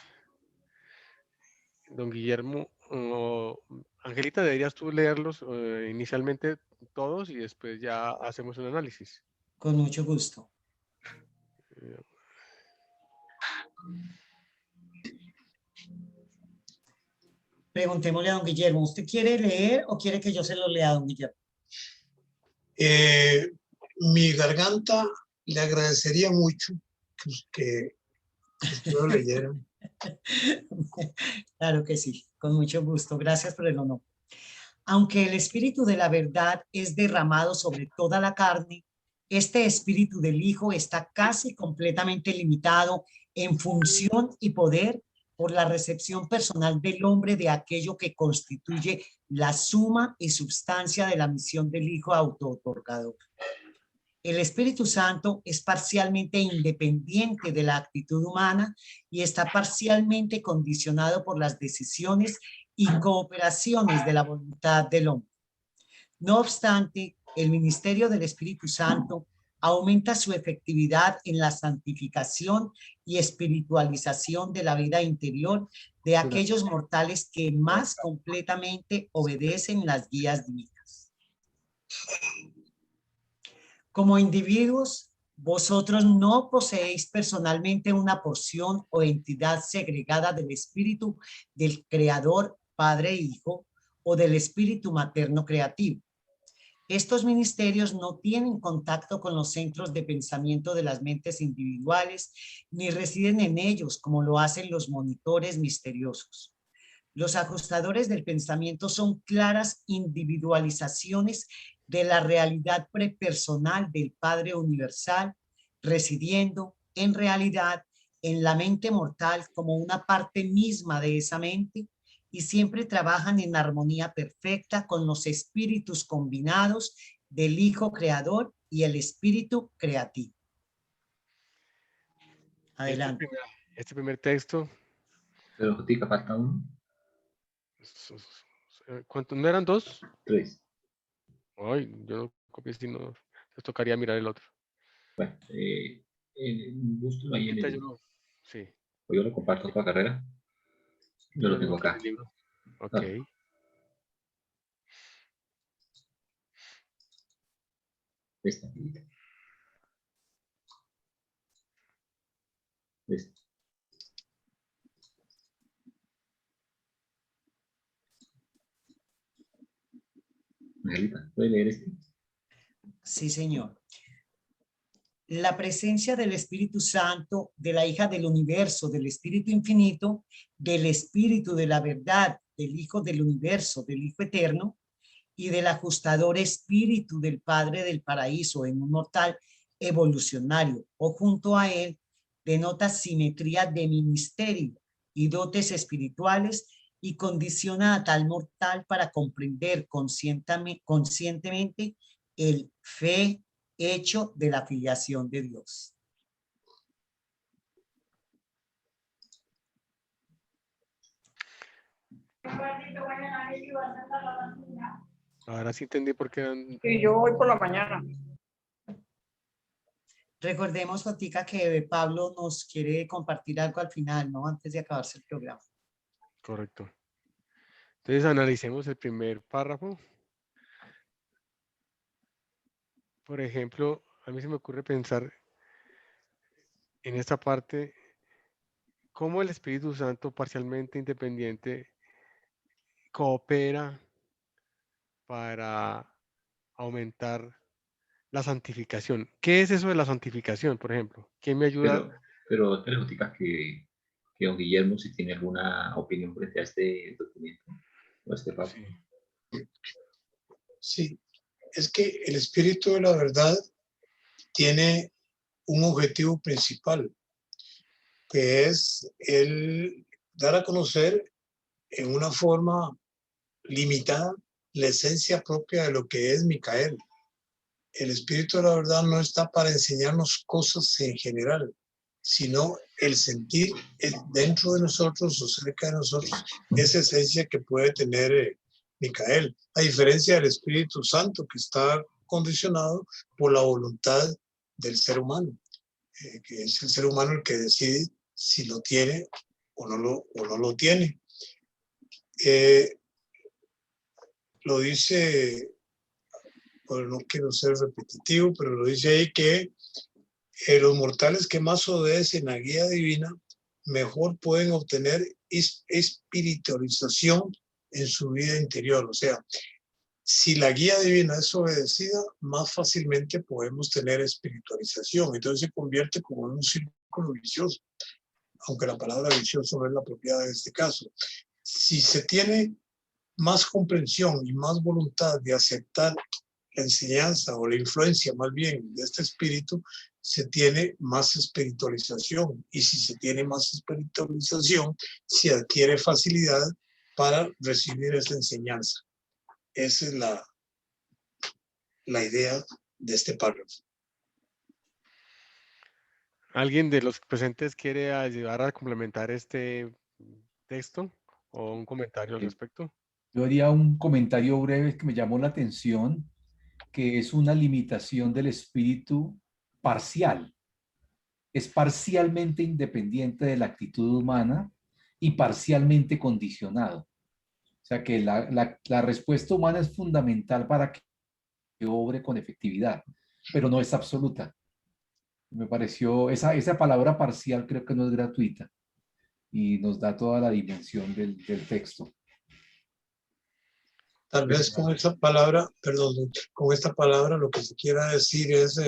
Don Guillermo, Angelita, deberías tú leerlos inicialmente todos y después ya hacemos un análisis. Con mucho gusto. Preguntémosle a don Guillermo, ¿usted quiere leer o quiere que yo se lo lea a don Guillermo? Mi garganta le agradecería mucho que usted lo leyera. Claro que sí, con mucho gusto. Gracias por el honor. Aunque el espíritu de la verdad es derramado sobre toda la carne, este espíritu del Hijo está casi completamente limitado en función y poder por la recepción personal del hombre de aquello que constituye la suma y substancia de la misión del Hijo autootorgador. El Espíritu Santo es parcialmente independiente de la actitud humana y está parcialmente condicionado por las decisiones y cooperaciones de la voluntad del hombre. No obstante, el ministerio del Espíritu Santo aumenta su efectividad en la santificación y espiritualización de la vida interior de aquellos mortales que más completamente obedecen las guías divinas. Como individuos, vosotros no poseéis personalmente una porción o entidad segregada del espíritu del Creador, Padre e Hijo, o del espíritu materno creativo. Estos ministerios no tienen contacto con los centros de pensamiento de las mentes individuales, ni residen en ellos como lo hacen los monitores misteriosos. Los ajustadores del pensamiento son claras individualizaciones de la realidad prepersonal del Padre Universal, residiendo en realidad en la mente mortal como una parte misma de esa mente, y siempre trabajan en armonía perfecta con los espíritus combinados del Hijo Creador y el Espíritu Creativo. Adelante. Este primer texto. Pero Jotica, falta uno. ¿Cuántos? ¿No eran dos? 3. Ay, yo no copié, si no, les tocaría mirar el otro. Bueno, búsquelo ahí en el... Sí. O yo lo comparto para carrera. Yo lo tengo acá. El libro. Ok. Ah. Esta. Esta. Angelita, ¿puede leer este? Sí, señor. la presencia del Espíritu Santo, de la hija del universo, del Espíritu infinito, del Espíritu de la verdad, del Hijo del universo, del Hijo eterno, y del ajustador Espíritu del Padre del paraíso en un mortal evolucionario o junto a él, denota simetría de ministerio y dotes espirituales y condiciona a tal mortal para comprender conscientemente el fe hecho de la filiación de Dios. Ahora sí entendí por qué. Y yo voy por la mañana. Recordemos, Jotica, que Pablo nos quiere compartir algo al final, ¿no? Antes de acabarse el programa. Correcto. Entonces analicemos el primer párrafo. Por ejemplo, a mí se me ocurre pensar en esta parte, cómo el Espíritu Santo parcialmente independiente coopera para aumentar la santificación. ¿Qué es eso de la santificación, por ejemplo? ¿Quién me ayuda? Pero Jotica, que don Guillermo, si tiene alguna opinión frente a este documento o a este párrafo. Sí, es que el Espíritu de la verdad tiene un objetivo principal, que es el dar a conocer en una forma limitada la esencia propia de lo que es Micael. El Espíritu de la verdad no está para enseñarnos cosas en general, sino el sentir dentro de nosotros o cerca de nosotros esa esencia que puede tener Micael, a diferencia del Espíritu Santo, que está condicionado por la voluntad del ser humano, que es el ser humano el que decide si lo tiene o no lo tiene. Lo dice, bueno, no quiero ser repetitivo, pero lo dice ahí que los mortales que más obedecen la guía divina mejor pueden obtener espiritualización en su vida interior. O sea, si la guía divina es obedecida, más fácilmente podemos tener espiritualización. Entonces se convierte como en un círculo vicioso, aunque la palabra vicioso no es la propiedad en este caso. Si se tiene más comprensión y más voluntad de aceptar la enseñanza o la influencia más bien de este espíritu, se tiene más espiritualización, y si se tiene más espiritualización, se adquiere facilidad para recibir esa enseñanza. Esa es la idea de este párrafo. ¿Alguien de los presentes quiere ayudar a complementar este texto o un comentario al respecto? Yo haría un comentario breve que me llamó la atención, que es una limitación del espíritu parcial. Es parcialmente independiente de la actitud humana y parcialmente condicionado. O sea que la respuesta humana es fundamental para que obre con efectividad, pero no es absoluta. Me pareció, esa palabra parcial creo que no es gratuita y nos da toda la dimensión del texto. Tal vez con esta palabra, perdón, con esta palabra lo que se quiera decir es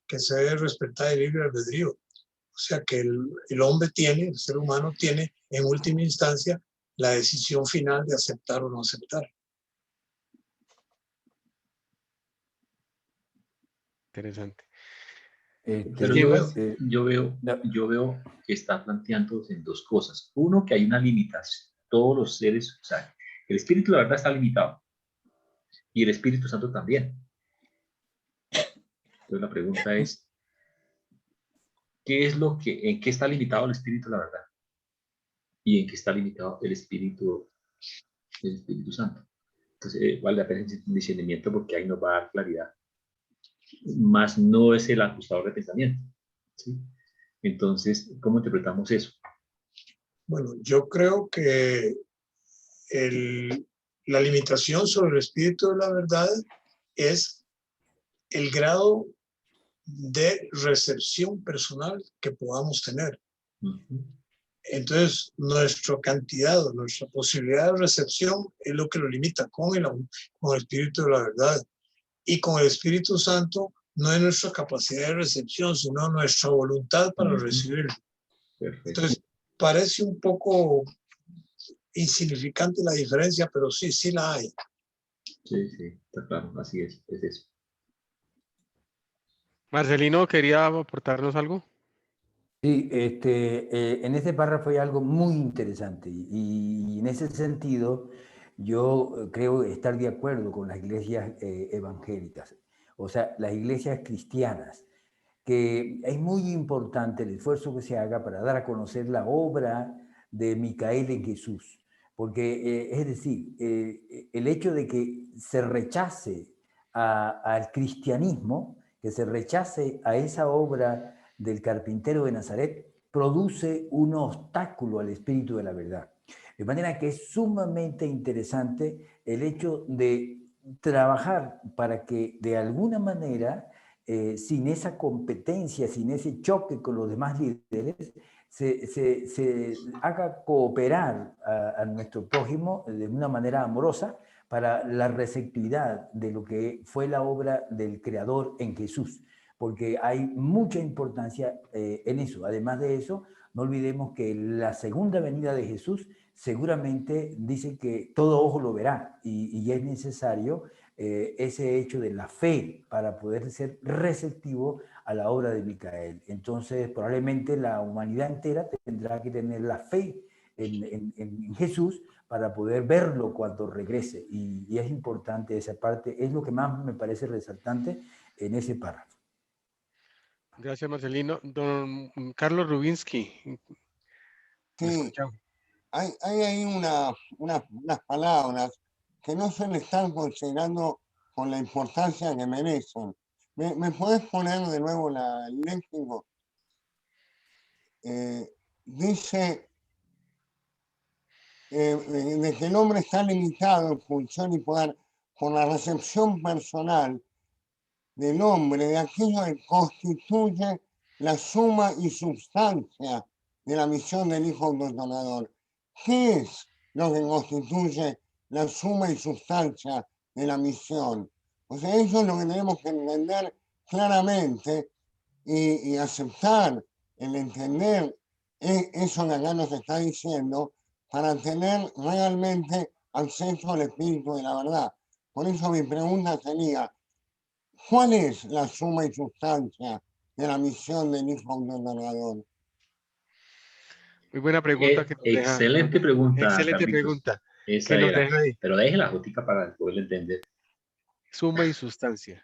que se debe respetar el libre albedrío. O sea que el hombre tiene, el ser humano tiene en última instancia la decisión final de aceptar o no aceptar. Interesante. Pero yo veo que está planteando en dos cosas. Uno, que hay una limitación. Todos los seres, o sea, el espíritu de la verdad está limitado. Y el Espíritu Santo también. Entonces la pregunta es, ¿en qué está limitado el Espíritu de la verdad? ¿Y en qué está limitado el Espíritu Santo? Entonces vale la pena el discernimiento, porque ahí nos va a dar claridad. Más no es el ajustador de pensamiento, ¿sí? Entonces, ¿cómo interpretamos eso? Bueno, yo creo que la limitación sobre el espíritu de la verdad es el grado de recepción personal que podamos tener. Entonces, nuestra cantidad o nuestra posibilidad de recepción es lo que lo limita con el espíritu de la verdad. Y con el Espíritu Santo no es nuestra capacidad de recepción, sino nuestra voluntad para recibirlo. Perfecto. Entonces, parece un poco insignificante la diferencia, pero sí, sí la hay. Sí, sí, está claro, así es eso. Marcelino, ¿quería aportarnos algo? Sí, en este párrafo hay algo muy interesante y en ese sentido yo creo estar de acuerdo con las iglesias evangélicas, o sea, las iglesias cristianas, que es muy importante el esfuerzo que se haga para dar a conocer la obra de Micael en Jesús, porque es decir, el hecho de que se rechace al cristianismo, que se rechace a esa obra del carpintero de Nazaret, produce un obstáculo al espíritu de la verdad. De manera que es sumamente interesante el hecho de trabajar para que de alguna manera, sin esa competencia, sin ese choque con los demás líderes, se haga cooperar a nuestro prójimo de una manera amorosa para la receptividad de lo que fue la obra del Creador en Jesús, porque hay mucha importancia en eso. Además de eso, no olvidemos que la segunda venida de Jesús seguramente dice que todo ojo lo verá y es necesario ese hecho de la fe para poder ser receptivo a la obra de Micael. Entonces, probablemente la humanidad entera tendrá que tener la fe en Jesús para poder verlo cuando regrese. Y es importante esa parte, es lo que más me parece resaltante en ese párrafo. Gracias, Marcelino. Don Carlos Rubinsky. Sí, hay ahí unas palabras que no se le están considerando con la importancia que merecen. ¿Me puedes poner de nuevo el léxico? Dice de que el hombre está limitado en función y poder por la recepción personal del hombre de aquello que constituye la suma y sustancia de la misión del Hijo Autotorgador. ¿Qué es lo que constituye la suma y sustancia de la misión? O sea, eso es lo que tenemos que entender claramente y aceptar, el entender eso que acá nos está diciendo para tener realmente acceso al Espíritu de la verdad. Por eso mi pregunta sería, ¿cuál es la suma y sustancia de la misión del Hijo Autotorgador? Muy buena pregunta que nos deja. Excelente pregunta, Excelente Carlitos. pregunta. Esa Que nos era, deja ahí. pero deje la jotica para poder entender. Suma y sustancia.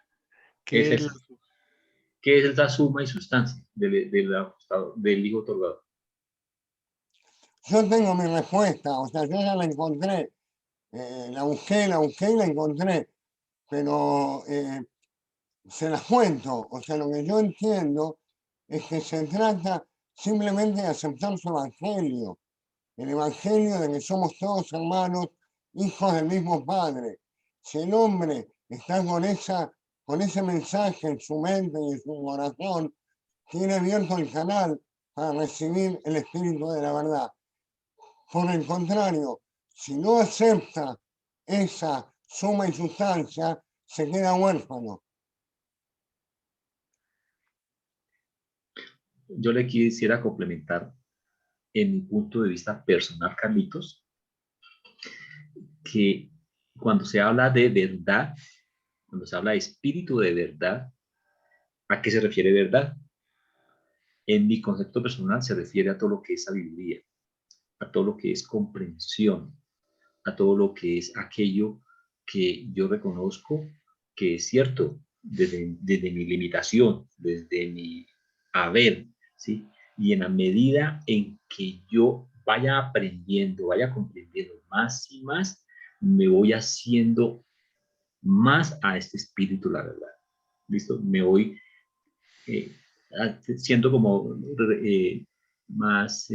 ¿Qué ¿Qué es eso? ¿Qué es la suma y sustancia del Hijo Otorgador? Yo tengo mi respuesta, o sea, yo ya la encontré. La busqué y la encontré. Pero se las cuento. O sea, lo que yo entiendo es que se trata simplemente de aceptar su evangelio. El evangelio de que somos todos hermanos, hijos del mismo Padre. Si el hombre está con ese mensaje en su mente y en su corazón, tiene abierto el canal para recibir el Espíritu de la verdad. Por el contrario, si no acepta esa suma y sustancia, se queda huérfano. Yo le quisiera complementar en mi punto de vista personal, Carlitos, que cuando se habla de verdad, cuando se habla de espíritu de verdad, ¿a qué se refiere verdad? En mi concepto personal se refiere a todo lo que es sabiduría, a todo lo que es comprensión, a todo lo que es aquello que yo reconozco que es cierto desde mi limitación, desde mi haber, ¿sí? Y en la medida en que yo vaya aprendiendo, vaya comprendiendo más y más, me voy haciendo más a este espíritu, la verdad. ¿Listo? Me voy, siento como más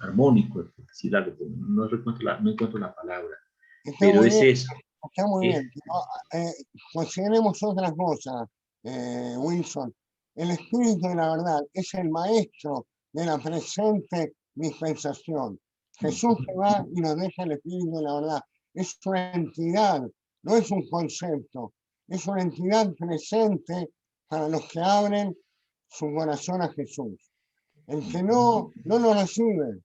armónico, por decir algo. No encuentro la palabra. Está Pero muy es bien, eso. está muy bien. Consideremos otra cosa, Wilson. El Espíritu de la verdad es el maestro de la presente dispensación. Jesús se va y nos deja el Espíritu de la verdad. Es una entidad, no es un concepto. Es una entidad presente para los que abren su corazón a Jesús. El que no lo recibe,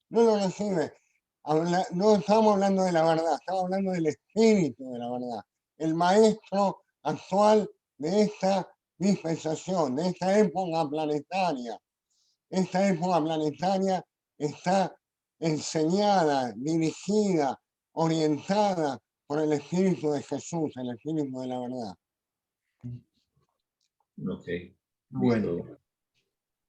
no lo recibe. No estamos hablando de la verdad, estamos hablando del espíritu de la verdad. El maestro actual de esta dispensación, de esta época planetaria. Esta época planetaria está enseñada, dirigida, orientada por el Espíritu de Jesús, el Espíritu de la verdad. Ok. Bueno. Listo.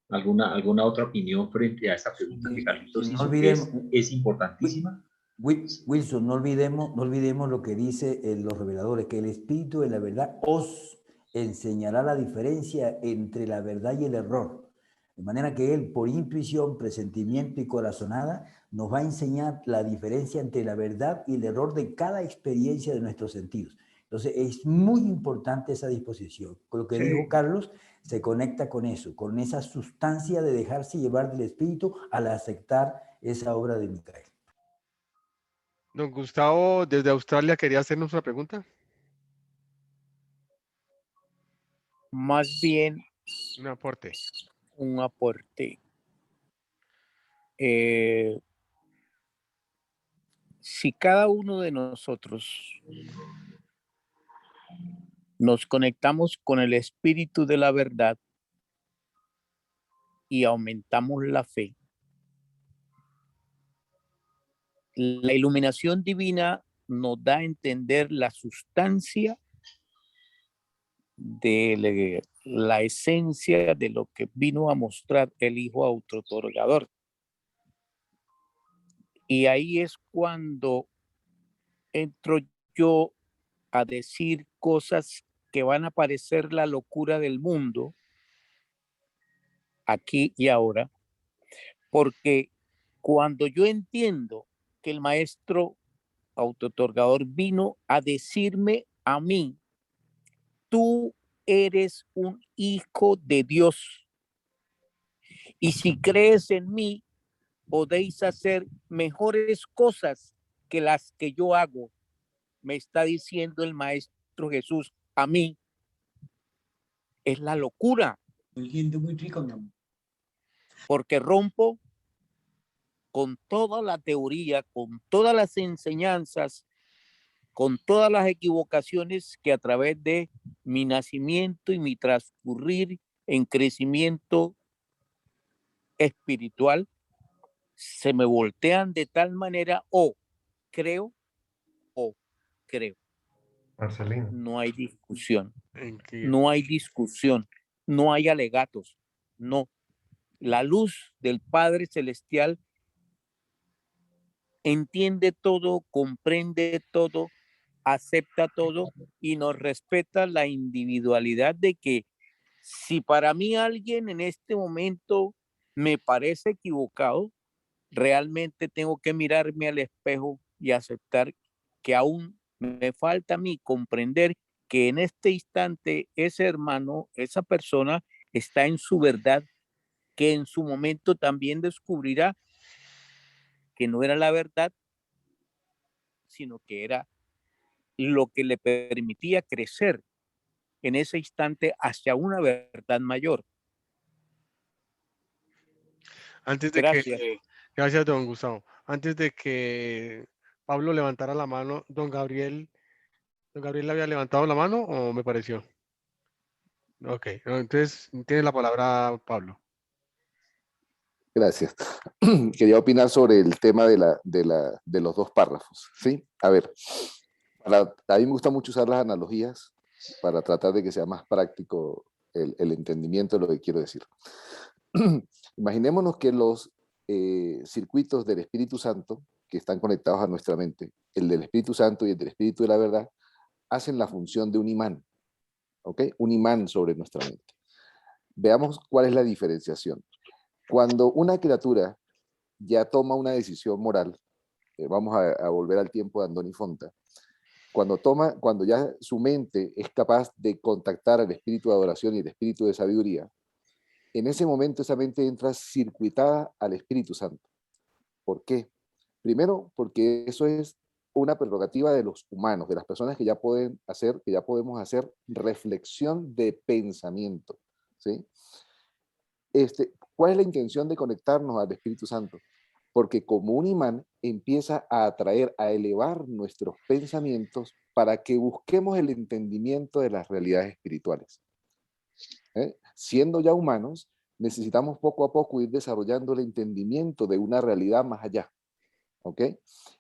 ¿Alguna otra opinión frente a esta pregunta que Carlitos no hizo, olvidemos, que es importantísima? Wilson, no olvidemos lo que dice los reveladores, que el Espíritu de la verdad os enseñará la diferencia entre la verdad y el error. De manera que Él, por intuición, presentimiento y corazonada, nos va a enseñar la diferencia entre la verdad y el error de cada experiencia de nuestros sentidos. Entonces, es muy importante esa disposición. Con lo que dijo Carlos, se conecta con eso, con esa sustancia de dejarse llevar del Espíritu al aceptar esa obra de Micael. Don Gustavo, desde Australia, quería hacernos una pregunta. Más bien un aporte. Un aporte. Si cada uno de nosotros nos conectamos con el Espíritu de la verdad y aumentamos la fe, la iluminación divina nos da a entender la sustancia de la esencia de lo que vino a mostrar el Hijo autootorgador. Y ahí es cuando entro yo a decir cosas que van a parecer la locura del mundo, aquí y ahora, porque cuando yo entiendo que el maestro autootorgador vino a decirme a mí, tú eres un hijo de Dios, y si crees en mí, podéis hacer mejores cosas que las que yo hago, me está diciendo el Maestro Jesús a mí. Es la locura. Porque rompo con toda la teoría, con todas las enseñanzas, con todas las equivocaciones que a través de mi nacimiento y mi transcurrir en crecimiento espiritual se me voltean de tal manera o creo. Marcelino. No hay discusión. No hay discusión. No hay alegatos. No. La luz del Padre Celestial entiende todo, comprende todo, acepta todo y nos respeta la individualidad de que si para mí alguien en este momento me parece equivocado, realmente tengo que mirarme al espejo y aceptar que aún me falta a mí comprender que en este instante ese hermano, esa persona está en su verdad, que en su momento también descubrirá que no era la verdad, sino que era lo que le permitía crecer en ese instante hacia una verdad mayor. Antes de gracias, don Gustavo. Antes de que Pablo levantara la mano, don Gabriel había levantado la mano o me pareció. Ok, entonces tiene la palabra Pablo. Gracias. Quería opinar sobre el tema de los dos párrafos. ¿Sí? A ver, a mí me gusta mucho usar las analogías para tratar de que sea más práctico el entendimiento de lo que quiero decir. Imaginémonos que los circuitos del Espíritu Santo que están conectados a nuestra mente, el del Espíritu Santo y el del Espíritu de la verdad, hacen la función de un imán, ¿ok? Un imán sobre nuestra mente. Veamos cuál es la diferenciación. Cuando una criatura ya toma una decisión moral, vamos a volver al tiempo de Andoni Fonta, cuando ya su mente es capaz de contactar al espíritu de adoración y el espíritu de sabiduría, en ese momento esa mente entra circuitada al Espíritu Santo. ¿Por qué? Primero, porque eso es una prerrogativa de los humanos, de las personas que ya pueden hacer, que ya podemos hacer reflexión de pensamiento, ¿sí? ¿Cuál es la intención de conectarnos al Espíritu Santo? Porque como un imán empieza a atraer, a elevar nuestros pensamientos para que busquemos el entendimiento de las realidades espirituales. Siendo ya humanos, necesitamos poco a poco ir desarrollando el entendimiento de una realidad más allá. ¿Ok?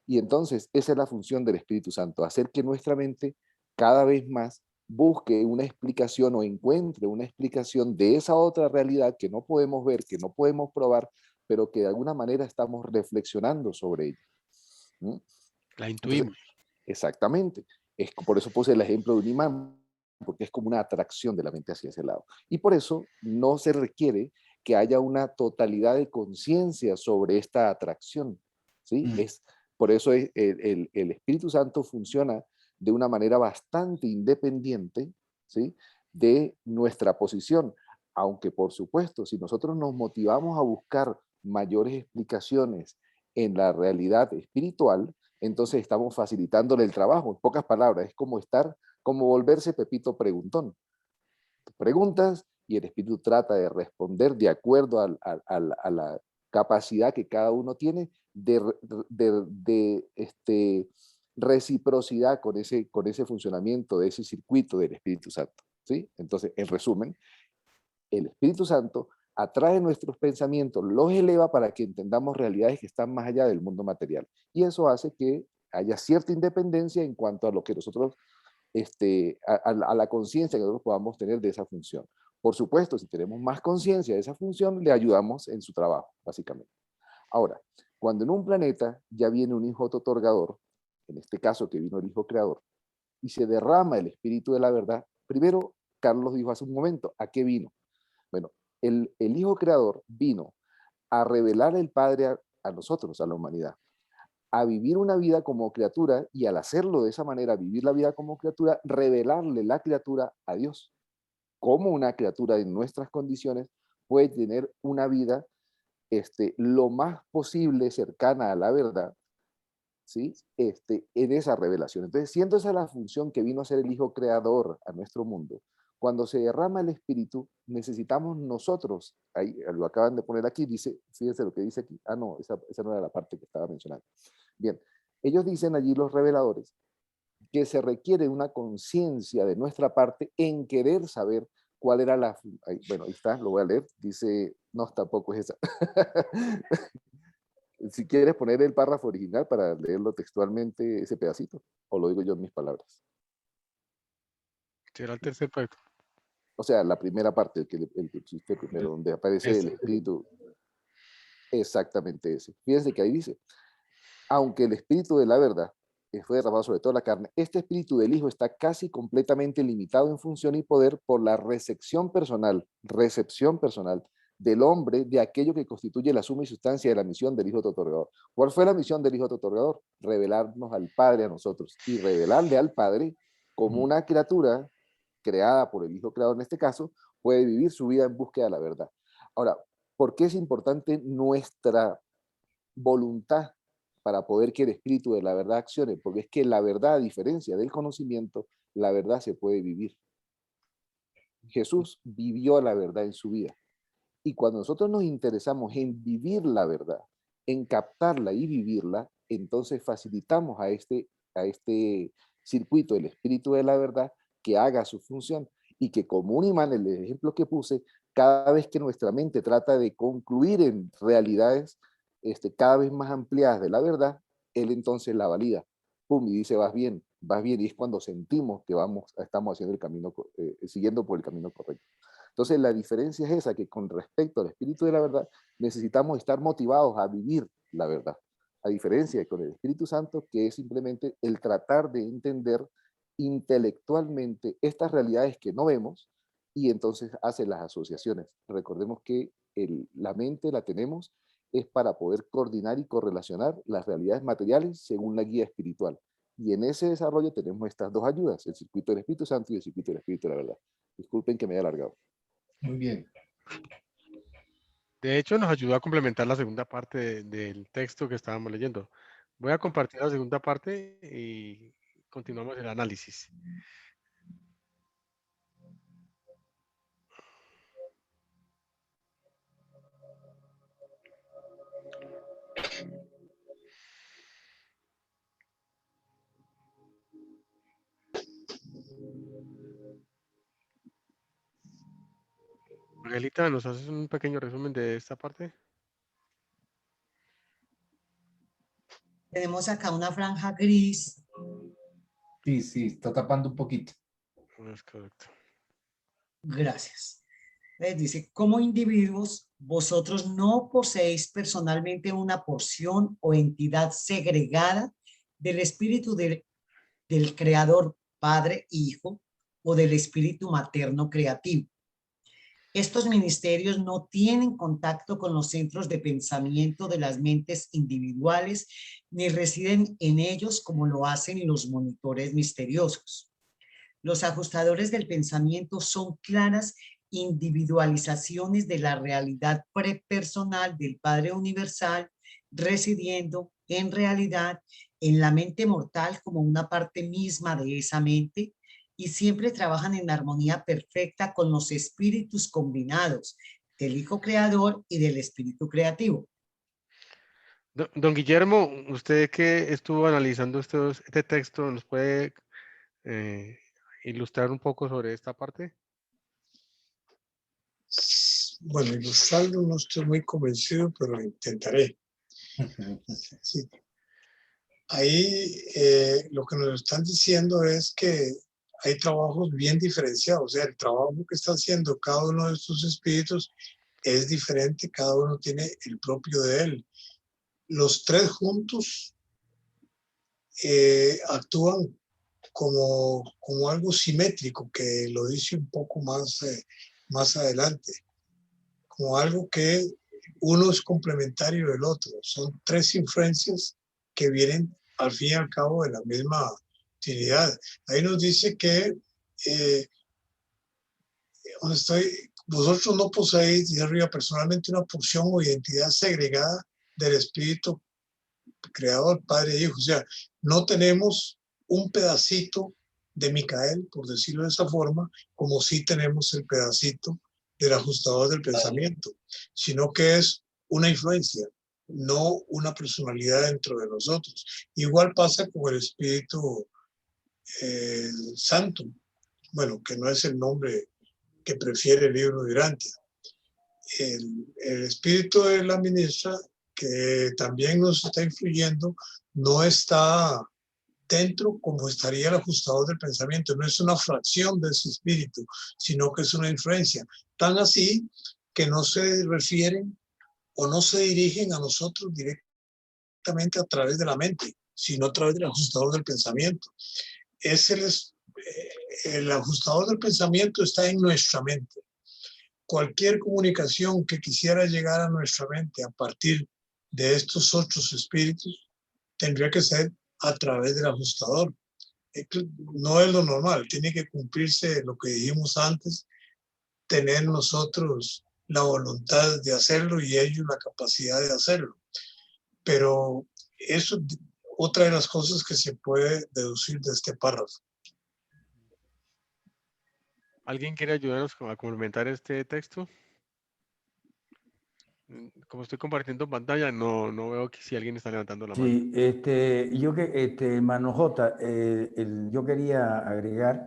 Y entonces esa es la función del Espíritu Santo, hacer que nuestra mente cada vez más busque una explicación o encuentre una explicación de esa otra realidad que no podemos ver, que no podemos probar, pero que de alguna manera estamos reflexionando sobre ella. ¿Mm? La intuimos. Entonces, exactamente. Por eso puse el ejemplo de un imán, porque es como una atracción de la mente hacia ese lado. Y por eso no se requiere que haya una totalidad de conciencia sobre esta atracción. ¿Sí? Por eso el Espíritu Santo funciona de una manera bastante independiente, ¿sí? De nuestra posición. Aunque, por supuesto, si nosotros nos motivamos a buscar mayores explicaciones en la realidad espiritual, entonces estamos facilitándole el trabajo. En pocas palabras, es como volverse Pepito preguntón. Preguntas y el Espíritu trata de responder de acuerdo a la capacidad que cada uno tiene de reciprocidad con ese funcionamiento de ese circuito del Espíritu Santo, ¿sí? Entonces, en resumen, el Espíritu Santo atrae nuestros pensamientos, los eleva para que entendamos realidades que están más allá del mundo material. Y eso hace que haya cierta independencia en cuanto a lo que nosotros, a la conciencia que nosotros podamos tener de esa función. Por supuesto, si tenemos más conciencia de esa función, le ayudamos en su trabajo, básicamente. Ahora, cuando en un planeta ya viene un hijo otorgador, en este caso que vino el hijo creador, y se derrama el espíritu de la verdad, primero, Carlos dijo hace un momento, ¿a qué vino? Bueno, el hijo creador vino a revelar el Padre a nosotros, a la humanidad, a vivir una vida como criatura y al hacerlo de esa manera, vivir la vida como criatura, revelarle la criatura a Dios. Cómo una criatura en nuestras condiciones puede tener una vida lo más posible cercana a la verdad, ¿sí? En esa revelación. Entonces, siendo esa la función que vino a ser el Hijo Creador a nuestro mundo, cuando se derrama el Espíritu, necesitamos nosotros, ahí lo acaban de poner aquí, dice, fíjense lo que dice aquí, no, esa no era la parte que estaba mencionando. Bien, ellos dicen allí los reveladores, que se requiere una conciencia de nuestra parte en querer saber cuál era la... Bueno, ahí está, lo voy a leer, dice, no, tampoco es esa. Si quieres poner el párrafo original para leerlo textualmente, ese pedacito, o lo digo yo en mis palabras. Será el tercer párrafo. O sea, la primera parte, el que existe primero, donde aparece el espíritu. Exactamente ese. Fíjense que ahí dice, aunque el espíritu de la verdad fue derramado sobre toda la carne, este espíritu del Hijo está casi completamente limitado en función y poder por la recepción personal del hombre de aquello que constituye la suma y sustancia de la misión del Hijo otorgador. ¿Cuál fue la misión del Hijo otorgador? Revelarnos al Padre a nosotros y revelarle al Padre como una criatura creada por el Hijo creador en este caso, puede vivir su vida en búsqueda de la verdad. Ahora, ¿por qué es importante nuestra voluntad para poder que el espíritu de la verdad accione? Porque es que la verdad, a diferencia del conocimiento, la verdad se puede vivir. Jesús vivió la verdad en su vida. Y cuando nosotros nos interesamos en vivir la verdad, en captarla y vivirla, entonces facilitamos a este circuito del espíritu de la verdad que haga su función y que como un imán, el ejemplo que puse, cada vez que nuestra mente trata de concluir en realidades cada vez más ampliadas de la verdad, él entonces la valida. Pum, y dice, vas bien, y es cuando sentimos que estamos haciendo el camino, siguiendo por el camino correcto. Entonces la diferencia es esa, que con respecto al espíritu de la verdad, necesitamos estar motivados a vivir la verdad. A diferencia de con el Espíritu Santo, que es simplemente el tratar de entender intelectualmente estas realidades que no vemos y entonces hace las asociaciones. Recordemos que la mente la tenemos es para poder coordinar y correlacionar las realidades materiales según la guía espiritual. Y en ese desarrollo tenemos estas dos ayudas, el circuito del Espíritu Santo y el circuito del Espíritu de la verdad. Disculpen que me haya alargado. Muy bien. De hecho, nos ayudó a complementar la segunda parte del texto que estábamos leyendo. Voy a compartir la segunda parte y continuamos el análisis. Angelita, ¿nos haces un pequeño resumen de esta parte? Tenemos acá una franja gris. Sí, sí, está tapando un poquito. Es correcto. Gracias. Dice, como individuos, vosotros no poseéis personalmente una porción o entidad segregada del espíritu del creador, Padre, Hijo, o del espíritu materno creativo. Estos ministerios no tienen contacto con los centros de pensamiento de las mentes individuales, ni residen en ellos como lo hacen los monitores misteriosos. Los ajustadores del pensamiento son claras individualizaciones de la realidad prepersonal del Padre Universal, residiendo en realidad en la mente mortal como una parte misma de esa mente, y siempre trabajan en armonía perfecta con los espíritus combinados del Hijo Creador y del Espíritu Creativo. Don Guillermo, usted que estuvo analizando este texto, ¿nos puede ilustrar un poco sobre esta parte? Bueno, ilustrarlo no estoy muy convencido, pero lo intentaré. Sí. Ahí lo que nos están diciendo es que hay trabajos bien diferenciados. O sea, el trabajo que está haciendo cada uno de estos espíritus es diferente, cada uno tiene el propio de él. Los tres juntos actúan como algo simétrico, que lo dice un poco más adelante, como algo que uno es complementario del otro. Son tres influencias que vienen al fin y al cabo de la misma Trinidad. Ahí nos dice que vosotros no poseéis, dice arriba, personalmente una porción o identidad segregada del Espíritu Creador, Padre e Hijo. O sea, no tenemos un pedacito de Micael, por decirlo de esa forma, como sí tenemos el pedacito del ajustador del pensamiento, sino que es una influencia, no una personalidad dentro de nosotros. Igual pasa con el Espíritu Santo, bueno, que no es el nombre que prefiere el libro de Urantia. El Espíritu de la ministra, que también nos está influyendo, no está dentro como estaría el ajustador del pensamiento, no es una fracción de ese espíritu, sino que es una influencia. Tan así que no se refieren o no se dirigen a nosotros directamente a través de la mente, sino a través del ajustador del pensamiento. El ajustador del pensamiento está en nuestra mente. Cualquier comunicación que quisiera llegar a nuestra mente a partir de estos otros espíritus tendría que ser a través del ajustador. No es lo normal, tiene que cumplirse lo que dijimos antes, tener nosotros la voluntad de hacerlo y ellos la capacidad de hacerlo. Pero eso es otra de las cosas que se puede deducir de este párrafo. ¿Alguien quiere ayudarnos a complementar este texto? Como estoy compartiendo pantalla, no veo que si alguien está levantando la mano. Sí, hermano J, yo quería agregar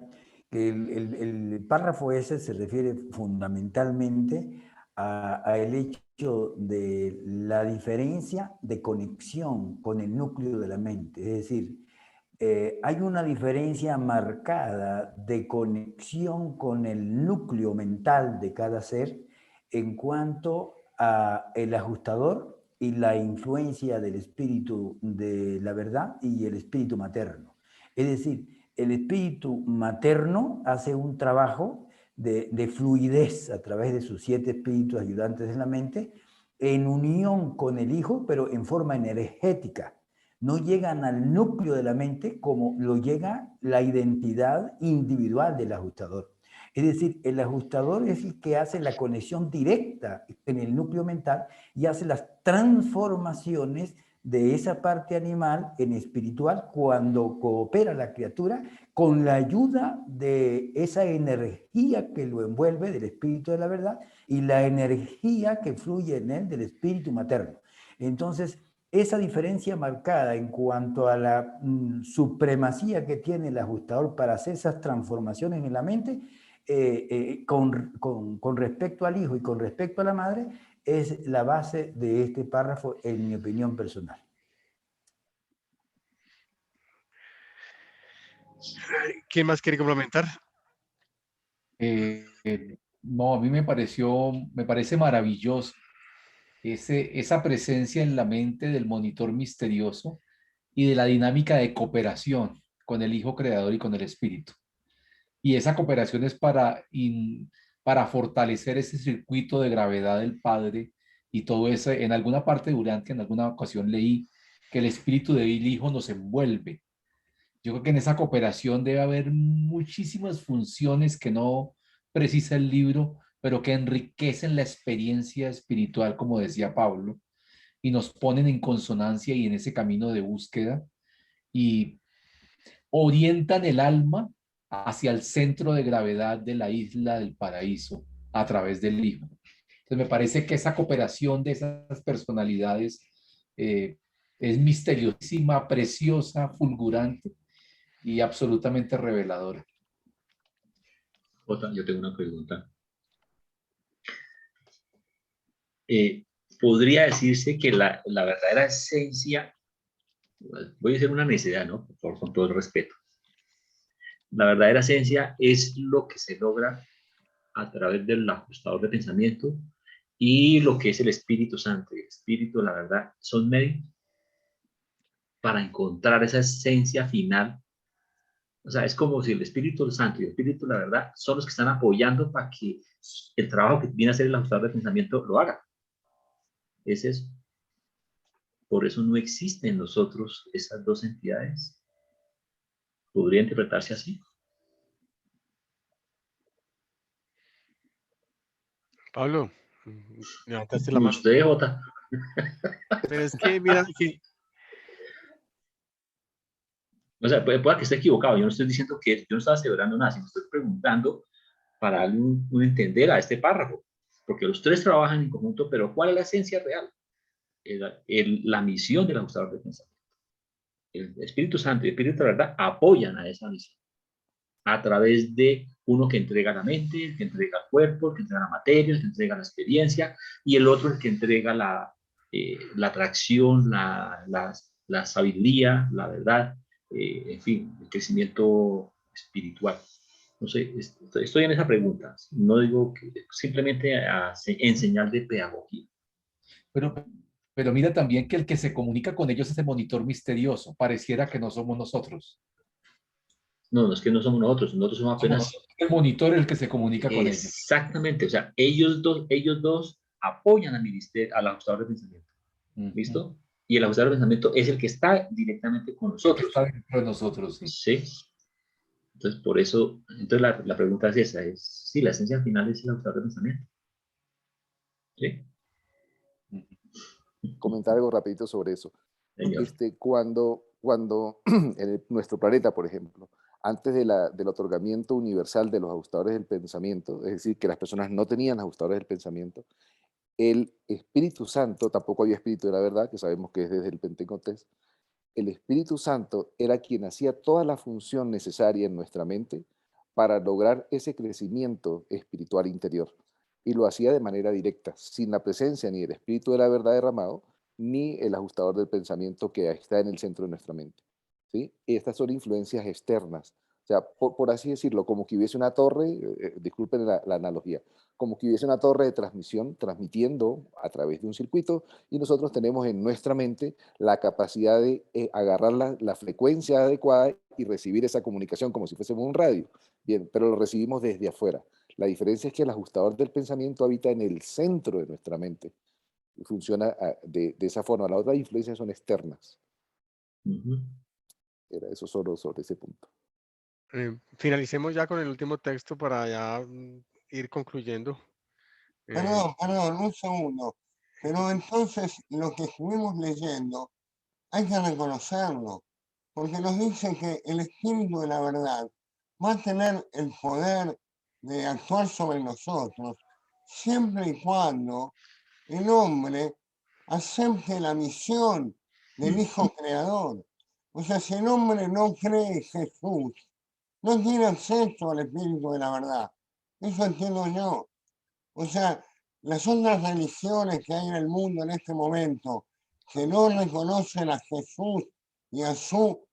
que el párrafo ese se refiere fundamentalmente a el hecho de la diferencia de conexión con el núcleo de la mente. Es decir, hay una diferencia marcada de conexión con el núcleo mental de cada ser en cuanto a el ajustador y la influencia del espíritu de la verdad y el espíritu materno. Es decir, el espíritu materno hace un trabajo de fluidez a través de sus 7 espíritus ayudantes de la mente en unión con el hijo, pero en forma energética. No llegan al núcleo de la mente como lo llega la identidad individual del ajustador. Es decir, el ajustador es el que hace la conexión directa en el núcleo mental y hace las transformaciones de esa parte animal en espiritual cuando coopera la criatura con la ayuda de esa energía que lo envuelve del espíritu de la verdad y la energía que fluye en él del espíritu materno. Entonces, esa diferencia marcada en cuanto a la supremacía que tiene el ajustador para hacer esas transformaciones en la mente, con respecto al hijo y con respecto a la madre, es la base de este párrafo, en mi opinión personal. ¿Quién más quiere complementar? No, a mí me parece maravilloso esa presencia en la mente del monitor misterioso y de la dinámica de cooperación con el Hijo Creador y con el Espíritu. Y esa cooperación es para fortalecer ese circuito de gravedad del Padre y todo eso. En alguna parte durante, en alguna ocasión leí que el Espíritu del Hijo nos envuelve. Yo creo que en esa cooperación debe haber muchísimas funciones que no precisa el libro, pero que enriquecen la experiencia espiritual, como decía Pablo, y nos ponen en consonancia y en ese camino de búsqueda y orientan el alma hacia el centro de gravedad de la isla del paraíso a través del Hijo. Entonces me parece que esa cooperación de esas personalidades es misteriosísima, preciosa, fulgurante y absolutamente reveladora. Jota, yo tengo una pregunta. Podría decirse que la verdadera esencia, voy a decir una necedad, ¿no? Por favor, con todo el respeto. La verdadera esencia es lo que se logra a través del ajustador de pensamiento y lo que es el Espíritu Santo. El Espíritu, la verdad, son medios para encontrar esa esencia final. O sea, es como si el Espíritu Santo y el Espíritu, la verdad, son los que están apoyando para que el trabajo que viene a hacer el ajustador de pensamiento lo haga. Es eso. Por eso no existen en nosotros esas dos entidades. ¿Podría interpretarse así? Pablo, levantaste la mano. Usted, Jota. Pero es que, mira, que... O sea, puede que esté equivocado. Yo no estoy diciendo que yo no estaba aseverando nada, sino estoy preguntando para darle un entender a este párrafo. Porque los tres trabajan en conjunto, pero ¿cuál es la esencia real? La misión del ajustador de pensamiento. El Espíritu Santo y el Espíritu de verdad apoyan a esa misión a través de uno que entrega la mente, el que entrega el cuerpo, el que entrega la materia, el que entrega la experiencia, y el otro el que entrega la atracción, la sabiduría, la verdad, en fin, el crecimiento espiritual. No sé, estoy en esa pregunta. No digo que simplemente en señal de pedagogía. Pero mira también que el que se comunica con ellos es el monitor misterioso. Pareciera que no somos nosotros. No, no es que no somos nosotros somos apenas... El monitor es el que se comunica con ellos. Exactamente, o sea, ellos dos apoyan al ministerio, al ajustador de pensamiento. ¿Listo? Y el ajustador de pensamiento es el que está directamente con nosotros. Está dentro de nosotros, sí. Sí. Entonces, por eso, entonces la pregunta es esa, sí, la esencia final es el ajustador de pensamiento. ¿Sí? Comentar algo rapidito sobre eso. Cuando en nuestro planeta, por ejemplo, antes del otorgamiento universal de los ajustadores del pensamiento, es decir, que las personas no tenían ajustadores del pensamiento, el Espíritu Santo, tampoco había Espíritu de la verdad, que sabemos que es desde el Pentecostés, el Espíritu Santo era quien hacía toda la función necesaria en nuestra mente para lograr ese crecimiento espiritual interior. Y lo hacía de manera directa, sin la presencia ni del Espíritu de la verdad derramado, ni el ajustador del pensamiento que está en el centro de nuestra mente. ¿Sí? Estas son influencias externas. O sea, por así decirlo, como que hubiese una torre, disculpen la analogía, como que hubiese una torre de transmisión transmitiendo a través de un circuito y nosotros tenemos en nuestra mente la capacidad de agarrar la frecuencia adecuada y recibir esa comunicación como si fuésemos un radio. Bien, pero lo recibimos desde afuera. La diferencia es que el ajustador del pensamiento habita en el centro de nuestra mente y funciona de esa forma. Las otras influencias son externas. Era eso solo sobre ese punto. Finalicemos ya con el último texto para ya ir concluyendo. Perdón, un segundo. Pero entonces lo que estuvimos leyendo hay que reconocerlo, porque nos dice que el Espíritu de la verdad va a tener el poder de actuar sobre nosotros, siempre y cuando el hombre acepte la misión del Hijo Creador. O sea, si el hombre no cree en Jesús, no tiene acceso al Espíritu de la verdad. Eso entiendo yo. O sea, las otras religiones que hay en el mundo en este momento, que no reconocen a Jesús y a su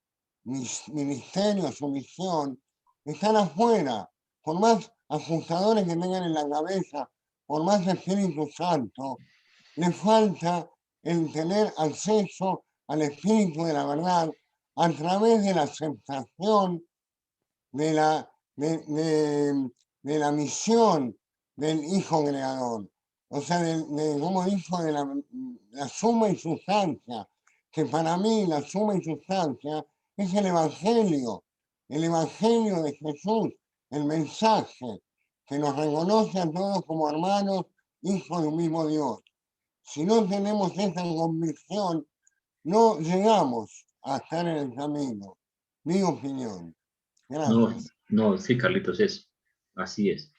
ministerio, a su misión, están afuera. Por más ajustadores que tengan en la cabeza, por más Espíritu Santo, le falta el tener acceso al Espíritu de la verdad a través de la aceptación de la misión del Hijo Creador. O sea, como dijo, de la suma y sustancia, que para mí la suma y sustancia es el Evangelio de Jesús, el mensaje que nos reconoce a todos como hermanos, hijos de un mismo Dios. Si no tenemos esa convicción, no llegamos a estar en el camino. Mi opinión. Gracias. No, sí, Carlitos, es así es.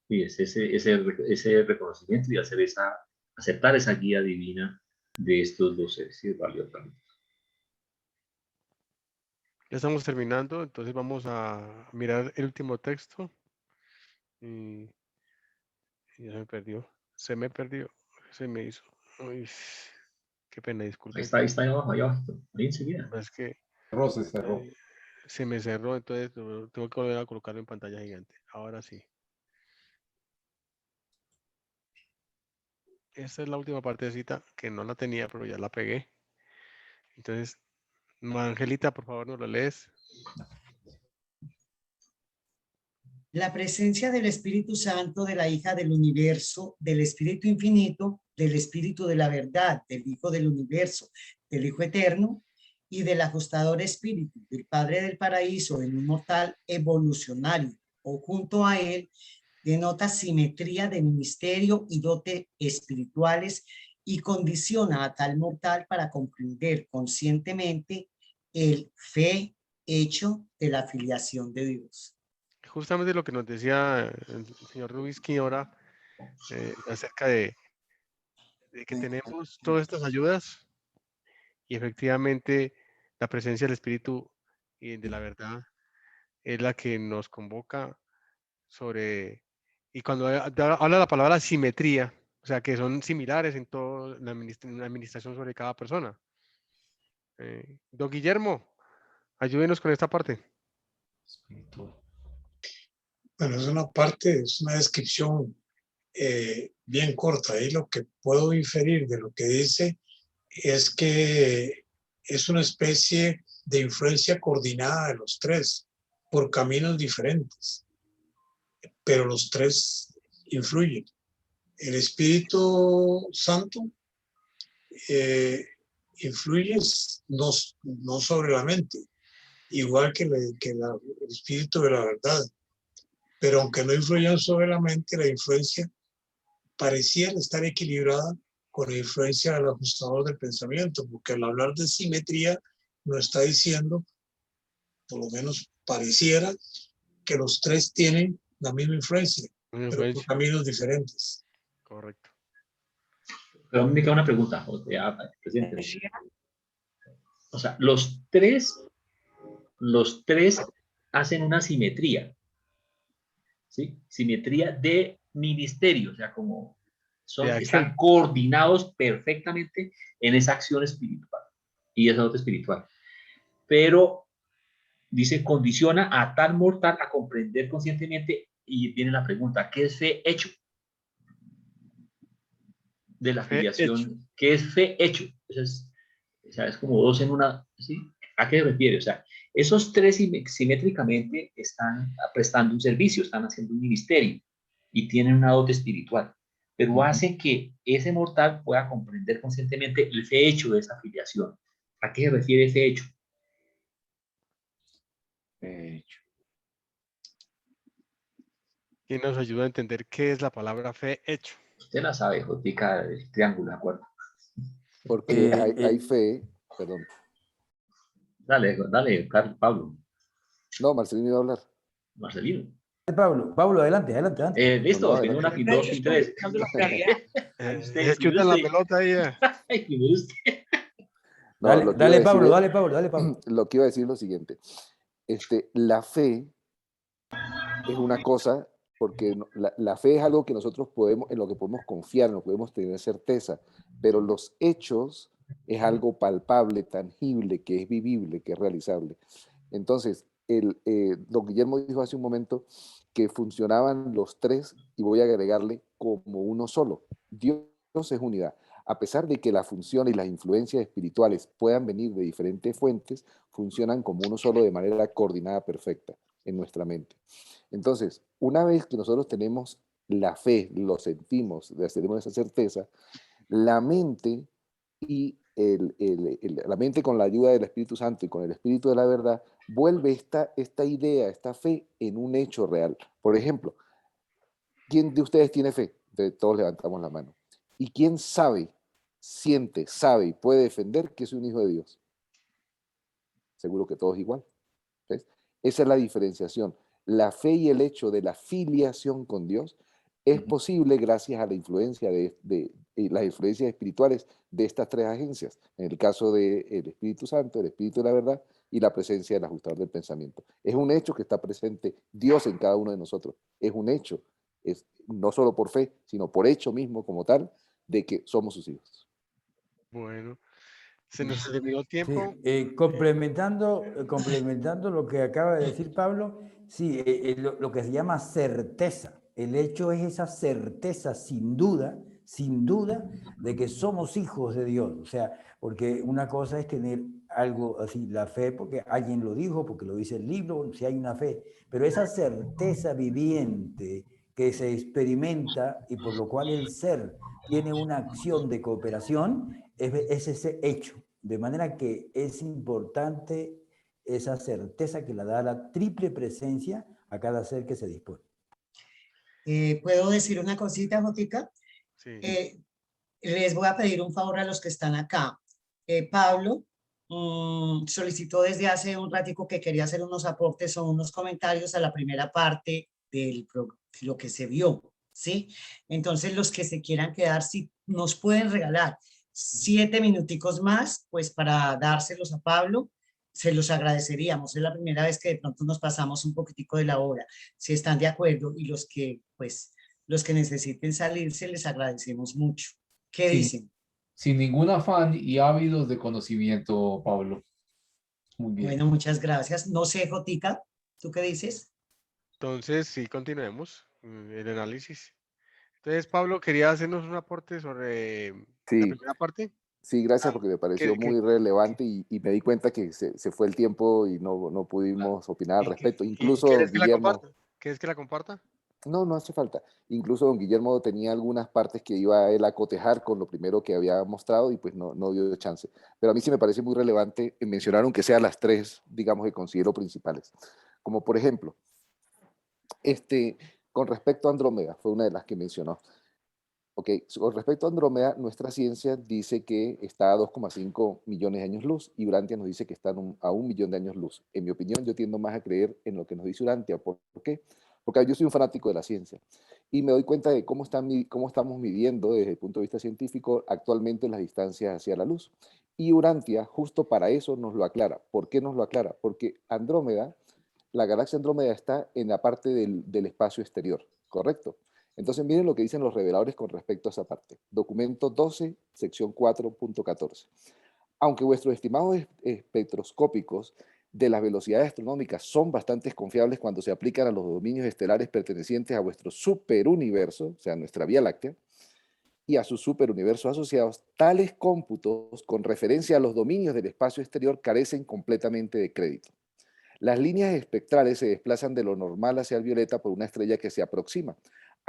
Sí, es ese reconocimiento y aceptar esa guía divina de estos dos seres. Sí, valió, Carlitos. Ya estamos terminando, entonces vamos a mirar el último texto. Y ya se me perdió, se me hizo. Uy, qué pena, disculpen. Ahí está ahí abajo, ahí enseguida. Es que Se cerró. se me cerró, entonces tengo que volver a colocarlo en pantalla gigante. Ahora sí. Esta es la última partecita que no la tenía, pero ya la pegué. Entonces, Angelita, por favor, ¿nos lo lees? La presencia del Espíritu Santo, de la hija del universo, del Espíritu infinito, del Espíritu de la verdad, del Hijo del universo, del Hijo eterno y del ajustador espíritu, del Padre del paraíso, en un mortal evolucionario o junto a él, denota simetría de ministerio y dote espirituales y condiciona a tal mortal para comprender conscientemente el fe hecho de la filiación de Dios. Justamente lo que nos decía el señor Rubinsky ahora acerca de que tenemos todas estas ayudas y efectivamente la presencia del Espíritu y de la verdad es la que nos convoca sobre, y cuando habla la palabra simetría, o sea que son similares en toda la administración sobre cada persona. Don Guillermo, ayúdenos con esta parte. Bueno, es una parte, es una descripción bien corta. Y lo que puedo inferir de lo que dice es que es una especie de influencia coordinada de los tres por caminos diferentes, pero los tres influyen. El Espíritu Santo influye no sobre la mente, igual que el Espíritu de la verdad, pero aunque no influyan sobre la mente, la influencia parecía estar equilibrada con la influencia del ajustador del pensamiento, porque al hablar de simetría nos está diciendo, por lo menos pareciera, que los tres tienen la misma influencia, pero por caminos diferentes. Correcto. Pero me queda una pregunta, presidente. O sea, los tres hacen una simetría, ¿sí? Simetría de ministerio, o sea, como están coordinados perfectamente en esa acción espiritual y esa otra espiritual. Pero dice, condiciona a tal mortal a comprender conscientemente, y viene la pregunta, ¿qué es fe hecho? De la filiación, ¿qué es fe hecho? O sea, es como dos en una, ¿sí? ¿A qué se refiere? O sea, esos tres simétricamente están prestando un servicio, están haciendo un ministerio y tienen una dote espiritual, pero hacen que ese mortal pueda comprender conscientemente el fe hecho de esa filiación. ¿A qué se refiere ese hecho? Hecho. ¿Quién nos ayuda a entender qué es la palabra fe hecho? Usted la sabe, Jotica, el triángulo, ¿de acuerdo? Porque hay fe Perdón. Dale, Pablo. No, Marcelino iba a hablar. Marcelino. Pablo, adelante, adelante. Listo, No, tengo una adelante. dos y tres. Es que usan la pelota ahí. No, Dale, lo que iba a dale decir Pablo, es- dale Pablo, dale Pablo. Lo que iba a decir es lo siguiente. La fe es una cosa, porque la fe es algo que nosotros podemos, en lo que podemos confiar, en lo que podemos tener certeza, pero los hechos es algo palpable, tangible, que es vivible, que es realizable. Entonces, don Guillermo dijo hace un momento que funcionaban los tres, y voy a agregarle como uno solo. Dios es unidad. A pesar de que la función y las influencias espirituales puedan venir de diferentes fuentes, funcionan como uno solo de manera coordinada perfecta en nuestra mente. Entonces, una vez que nosotros tenemos la fe, lo sentimos, tenemos esa certeza, la mente y la mente con la ayuda del Espíritu Santo y con el Espíritu de la verdad, vuelve esta idea, esta fe en un hecho real. Por ejemplo, ¿quién de ustedes tiene fe? Entonces, todos levantamos la mano. ¿Y quién sabe, siente, sabe y puede defender que es un hijo de Dios? Seguro que todos igual. ¿Ves? Esa es la diferenciación. La fe y el hecho de la filiación con Dios es posible gracias a la influencia de las influencias espirituales de estas tres agencias. En el caso del Espíritu Santo, el Espíritu de la verdad y la presencia del ajustador del pensamiento. Es un hecho que está presente Dios en cada uno de nosotros. Es un hecho, es no solo por fe, sino por hecho mismo como tal, de que somos sus hijos. Bueno, se nos terminó el tiempo. Sí, complementando lo que acaba de decir Pablo, sí, lo que se llama certeza. El hecho es esa certeza sin duda, de que somos hijos de Dios. O sea, porque una cosa es tener algo así, la fe, porque alguien lo dijo, porque lo dice el libro, si hay una fe, pero esa certeza viviente que se experimenta y por lo cual el ser tiene una acción de cooperación, es ese hecho. De manera que es importante esa certeza que la da la triple presencia a cada ser que se dispone. ¿Puedo decir una cosita, Jotica? Sí. Les voy a pedir un favor a los que están acá. Pablo solicitó desde hace un ratico que quería hacer unos aportes o unos comentarios a la primera parte de lo que se vio, ¿sí? Entonces, los que se quieran quedar, si nos pueden regalar 7 minuticos más, pues para dárselos a Pablo, se los agradeceríamos. Es la primera vez que de pronto nos pasamos un poquitico de la hora. Si están de acuerdo, y los que necesiten salirse, les agradecemos mucho. ¿Qué dicen? Sin ningún afán y ávidos de conocimiento, Pablo. Muy bien. Bueno, muchas gracias. No sé, Jotica, ¿tú qué dices? Entonces, sí, continuemos el análisis. Entonces, Pablo, quería hacernos un aporte sobre la Sí, primera parte. sí, gracias porque me pareció muy relevante y me di cuenta que se fue el tiempo y no pudimos opinar al respecto. Incluso ¿Quieres que la Guillermo... comparta? ¿Quieres que la comparta? No, no hace falta. Incluso don Guillermo tenía algunas partes que iba él a cotejar con lo primero que había mostrado y pues no dio chance. Pero a mí sí me parece muy relevante mencionar, aunque sean las tres, digamos, que considero principales. Como por ejemplo, con respecto a Andrómeda, fue una de las que mencionó. Ok, con respecto a Andrómeda, nuestra ciencia dice que está a 2,5 millones de años luz y Urantia nos dice que está a 1 millón de años luz. En mi opinión, yo tiendo más a creer en lo que nos dice Urantia. ¿Por qué? Porque yo soy un fanático de la ciencia y me doy cuenta de cómo estamos midiendo desde el punto de vista científico actualmente las distancias hacia la luz. Y Urantia justo para eso nos lo aclara. ¿Por qué nos lo aclara? Porque Andrómeda, la galaxia Andrómeda está en la parte del espacio exterior, ¿correcto? Entonces miren lo que dicen los reveladores con respecto a esa parte. Documento 12, sección 4.14. Aunque vuestros estimados espectroscópicos de las velocidades astronómicas son bastante confiables cuando se aplican a los dominios estelares pertenecientes a vuestro superuniverso, o sea, nuestra Vía Láctea, y a sus superuniversos asociados, tales cómputos con referencia a los dominios del espacio exterior carecen completamente de crédito. Las líneas espectrales se desplazan de lo normal hacia el violeta por una estrella que se aproxima.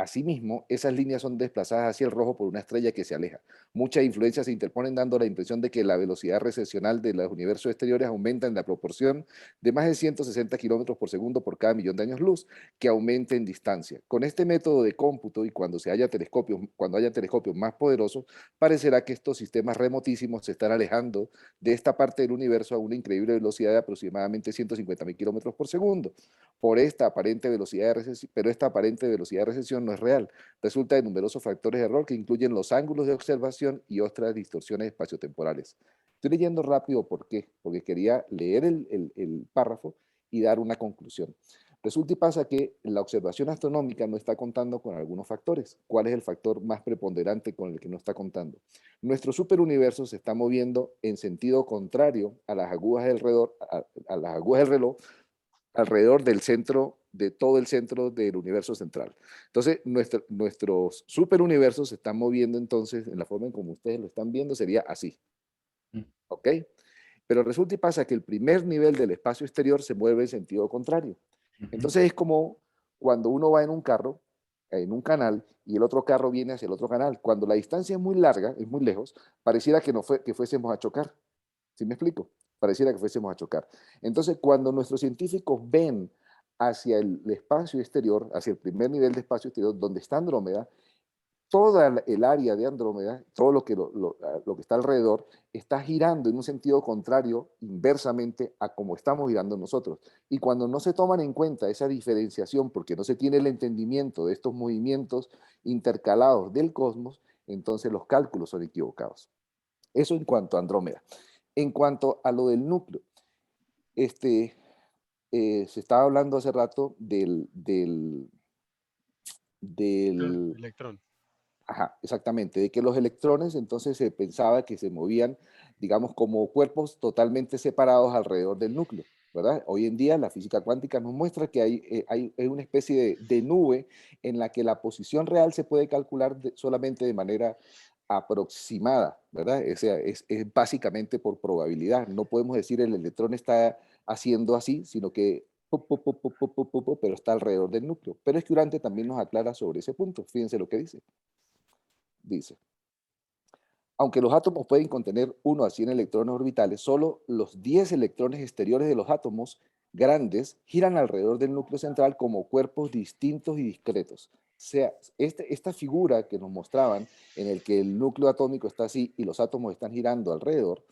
Asimismo, esas líneas son desplazadas hacia el rojo por una estrella que se aleja. Muchas influencias se interponen dando la impresión de que la velocidad recesional de los universos exteriores aumenta en la proporción de más de 160 kilómetros por segundo por cada millón de años luz, que aumenta en distancia. Con este método de cómputo y cuando haya telescopios más poderosos, parecerá que estos sistemas remotísimos se están alejando de esta parte del universo a una increíble velocidad de aproximadamente 150.000 kilómetros por segundo. Pero esta aparente velocidad de recesión no es real. Resulta de numerosos factores de error que incluyen los ángulos de observación y otras distorsiones espaciotemporales. Estoy leyendo rápido, ¿por qué? Porque quería leer el párrafo y dar una conclusión. Resulta y pasa que la observación astronómica no está contando con algunos factores. ¿Cuál es el factor más preponderante con el que no está contando? Nuestro superuniverso se está moviendo en sentido contrario a las agujas del reloj, alrededor del centro, de todo el centro del universo central. Entonces, nuestros superuniversos se están moviendo entonces, en la forma en como ustedes lo están viendo, sería así. ¿Ok? Pero resulta y pasa que el primer nivel del espacio exterior se mueve en sentido contrario. Entonces es como cuando uno va en un carro, en un canal, y el otro carro viene hacia el otro canal. Cuando la distancia es muy larga, es muy lejos, pareciera que fuésemos a chocar. ¿Sí me explico? Pareciera que fuésemos a chocar. Entonces, cuando nuestros científicos ven hacia el espacio exterior, hacia el primer nivel de espacio exterior, donde está Andrómeda, toda el área de Andrómeda, todo lo que está alrededor, está girando en un sentido contrario, inversamente a como estamos girando nosotros. Y cuando no se toman en cuenta esa diferenciación, porque no se tiene el entendimiento de estos movimientos intercalados del cosmos, entonces los cálculos son equivocados. Eso en cuanto a Andrómeda. En cuanto a lo del núcleo, se estaba hablando hace rato del electrón. Ajá, exactamente, de que los electrones entonces se pensaba que se movían, digamos, como cuerpos totalmente separados alrededor del núcleo, ¿verdad? Hoy en día la física cuántica nos muestra que hay una especie de nube en la que la posición real se puede calcular solamente de manera aproximada, ¿verdad? O sea, es básicamente por probabilidad. No podemos decir el electrón está haciendo así, sino que pero está alrededor del núcleo. Pero es que Urantia también nos aclara sobre ese punto. Fíjense lo que dice. Dice, aunque los átomos pueden contener 1 a 100 electrones orbitales, solo los 10 electrones exteriores de los átomos grandes giran alrededor del núcleo central como cuerpos distintos y discretos. O sea, esta figura que nos mostraban, en el que el núcleo atómico está así y los átomos están girando alrededor,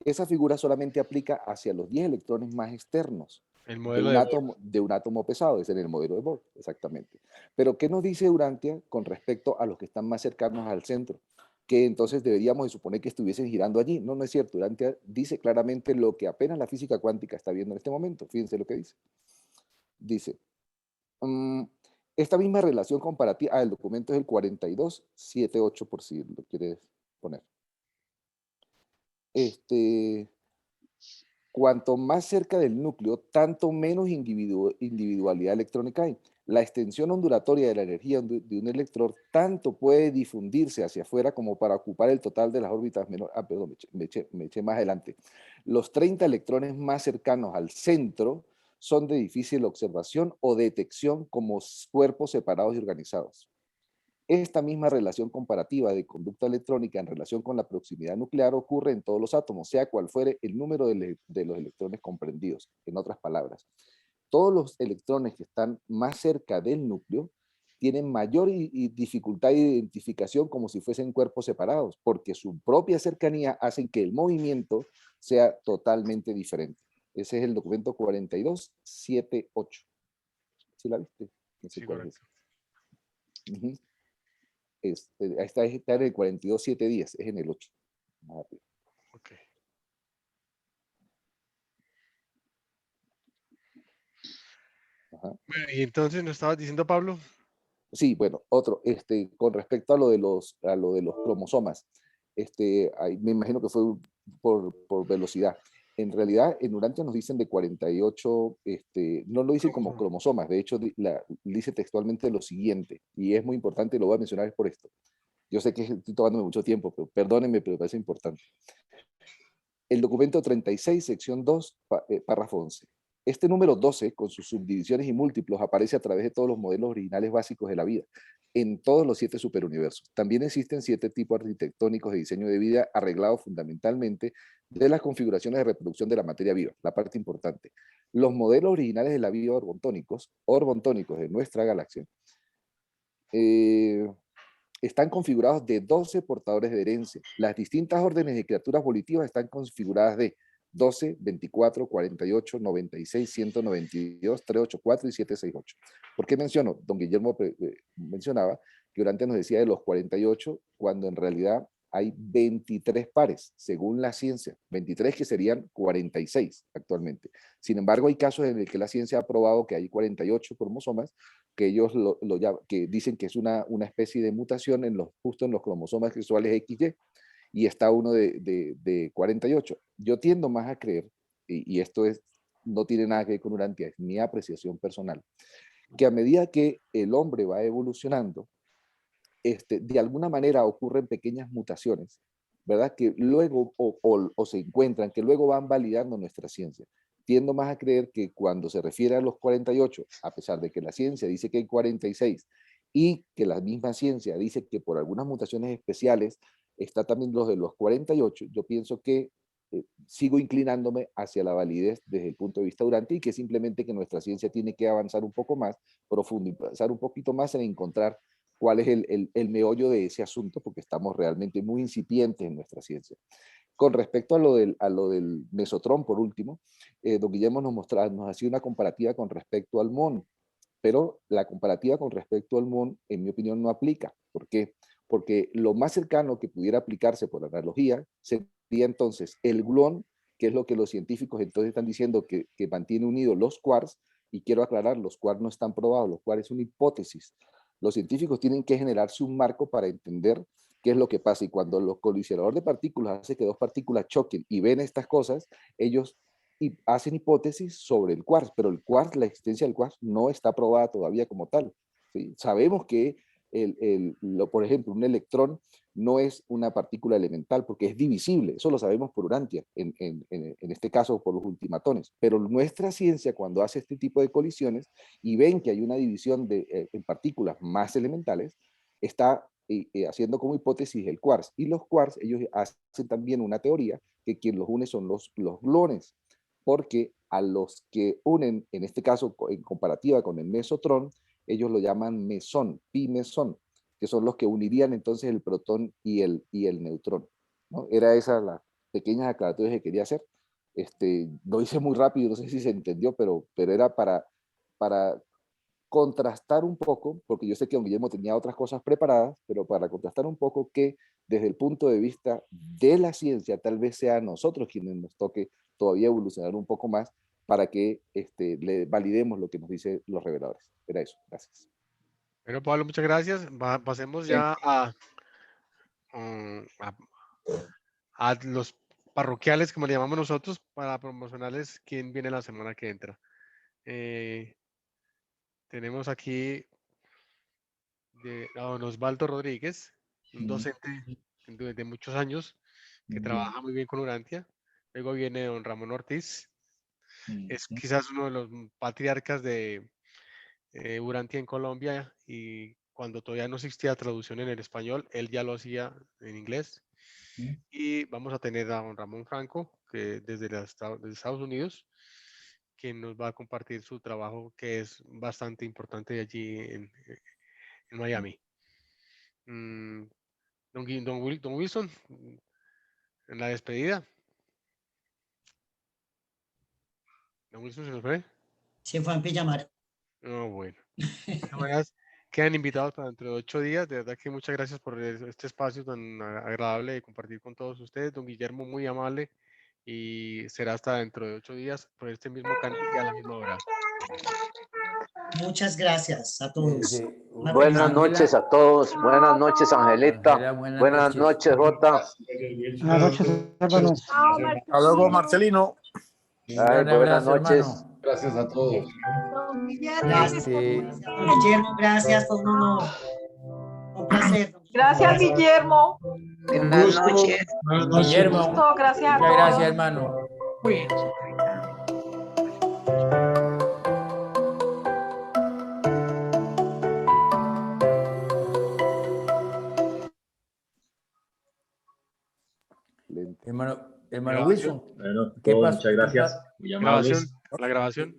esa figura solamente aplica hacia los 10 electrones más externos. El modelo de un átomo pesado, es en el modelo de Bohr, exactamente. Pero, ¿qué nos dice Urantia con respecto a los que están más cercanos al centro? Que entonces deberíamos de suponer que estuviesen girando allí. No, no es cierto. Urantia dice claramente lo que apenas la física cuántica está viendo en este momento. Fíjense lo que dice. Dice, esta misma relación comparativa, el documento es el 4278 por si lo quieres poner. Cuanto más cerca del núcleo, tanto menos individualidad electrónica hay. La extensión ondulatoria de la energía de un electrón tanto puede difundirse hacia afuera como para ocupar el total de las órbitas menores. Ah, perdón, me eché más adelante. Los 30 electrones más cercanos al centro son de difícil observación o detección como cuerpos separados y organizados. Esta misma relación comparativa de conducta electrónica en relación con la proximidad nuclear ocurre en todos los átomos, sea cual fuere el número de los electrones comprendidos. En otras palabras, todos los electrones que están más cerca del núcleo tienen mayor dificultad de identificación como si fuesen cuerpos separados, porque su propia cercanía hace que el movimiento sea totalmente diferente. Ese es el documento 4278. ¿Sí la viste? No sé sí, cuál correcto. es. Está en el 42.710, es en el 8. Okay. Ajá. Bueno, y entonces nos estabas diciendo, Pablo. Sí, bueno, otro, con respecto a lo de los cromosomas, me imagino que fue por velocidad. En realidad, en Urantia nos dicen de 48, no lo dicen como cromosomas, de hecho dice textualmente lo siguiente, y es muy importante, lo voy a mencionar por esto. Yo sé que estoy tomándome mucho tiempo, pero perdónenme, pero me parece importante. El documento 36, sección 2, párrafo 11. Este número 12, con sus subdivisiones y múltiplos, aparece a través de todos los modelos originales básicos de la vida. en todos los 7 superuniversos. También existen 7 tipos arquitectónicos de diseño de vida arreglados fundamentalmente de las configuraciones de reproducción de la materia viva, la parte importante. Los modelos originales de la vida orbontónicos de nuestra galaxia, están configurados de 12 portadores de herencia. Las distintas órdenes de criaturas volitivas están configuradas de 12, 24, 48, 96, 192, 384 y 768. ¿Por qué menciono? Don Guillermo mencionaba que Urantia nos decía de los 48, cuando en realidad hay 23 pares, según la ciencia. 23 que serían 46 actualmente. Sin embargo, hay casos en el que la ciencia ha probado que hay 48 cromosomas, que ellos que dicen que es una especie de mutación justo en los cromosomas sexuales XY, y está uno de 48. Yo tiendo más a creer, y esto no tiene nada que ver con Urantia, es mi apreciación personal, que a medida que el hombre va evolucionando, de alguna manera ocurren pequeñas mutaciones, ¿verdad? Que luego o se encuentran, que luego van validando nuestra ciencia. Tiendo más a creer que cuando se refiere a los 48, a pesar de que la ciencia dice que hay 46 y que la misma ciencia dice que por algunas mutaciones especiales está también los de los 48, yo pienso que sigo inclinándome hacia la validez desde el punto de vista Urantia, y que simplemente que nuestra ciencia tiene que avanzar un poco más, profundizar un poquito más en encontrar cuál es el meollo de ese asunto, porque estamos realmente muy incipientes en nuestra ciencia. Con respecto a lo del mesotrón, por último, don Guillermo nos hacía una comparativa con respecto al MON, pero la comparativa con respecto al MON, en mi opinión, no aplica. ¿Por qué? Porque lo más cercano que pudiera aplicarse por analogía sería entonces el gluón, que es lo que los científicos entonces están diciendo que mantiene unidos los quarks, y quiero aclarar, los quarks no están probados, los quarks es una hipótesis. Los científicos tienen que generarse un marco para entender qué es lo que pasa, y cuando los colisionadores de partículas hace que dos partículas choquen y ven estas cosas, ellos hacen hipótesis sobre el quark, pero el quark, la existencia del quark no está probada todavía como tal, ¿sí? Sabemos que, por ejemplo, un electrón no es una partícula elemental porque es divisible, eso lo sabemos por Urantia, en este caso por los ultimatones, pero nuestra ciencia, cuando hace este tipo de colisiones y ven que hay una división en partículas más elementales, está haciendo como hipótesis el quarks, y los quarks, ellos hacen también una teoría que quien los une son los gluones, porque a los que unen, en este caso en comparativa con el mesotrón, ellos lo llaman mesón, pi mesón, que son los que unirían entonces el protón y el neutrón, ¿no? Era esa la pequeña aclaratorias que quería hacer. Lo hice muy rápido, no sé si se entendió, pero era para contrastar un poco, porque yo sé que don Guillermo tenía otras cosas preparadas, pero para contrastar un poco que desde el punto de vista de la ciencia, tal vez sea a nosotros quienes nos toque todavía evolucionar un poco más para que le validemos lo que nos dicen los reveladores. Era eso, gracias. Bueno, Pablo, muchas gracias. Pasemos ya a los parroquiales, como le llamamos nosotros, para promocionarles quién viene la semana que entra. Tenemos aquí a don Osvaldo Rodríguez, un docente de muchos años que trabaja muy bien con Urantia. Luego viene don Ramón Ortiz, es quizás uno de los patriarcas de Urantia en Colombia, y cuando todavía no existía traducción en el español, él ya lo hacía en inglés. Y vamos a tener a don Ramón Franco, que desde Estados Unidos, quien nos va a compartir su trabajo, que es bastante importante allí en Miami. Don Wilson, en la despedida. Don Wilson, ¿se nos fue? Se fue a pijamar. No, bueno. De todas maneras, quedan invitados para dentro de 8 días. De verdad que muchas gracias por este espacio tan agradable de compartir con todos ustedes. Don Guillermo, muy amable. Y será hasta dentro de 8 días por este mismo canal y a la misma hora. Muchas gracias a todos. Buenas noches a todos. Buenas noches, Angelita. Buenas noches, Jota. Buenas noches, hermano. Hasta luego, Marcelino. Ay, buenas noches. Hermano. Gracias a todos. Gracias, Guillermo. Gracias, fue un honor. Un placer. Gracias, Guillermo. Buenas noches. Guillermo, Gracias a muchas todos. gracias, hermano. Muy bien. Hermano Grabación. Wilson, Bueno, ¿qué todos, pasó? muchas gracias. Muy amables. La grabación.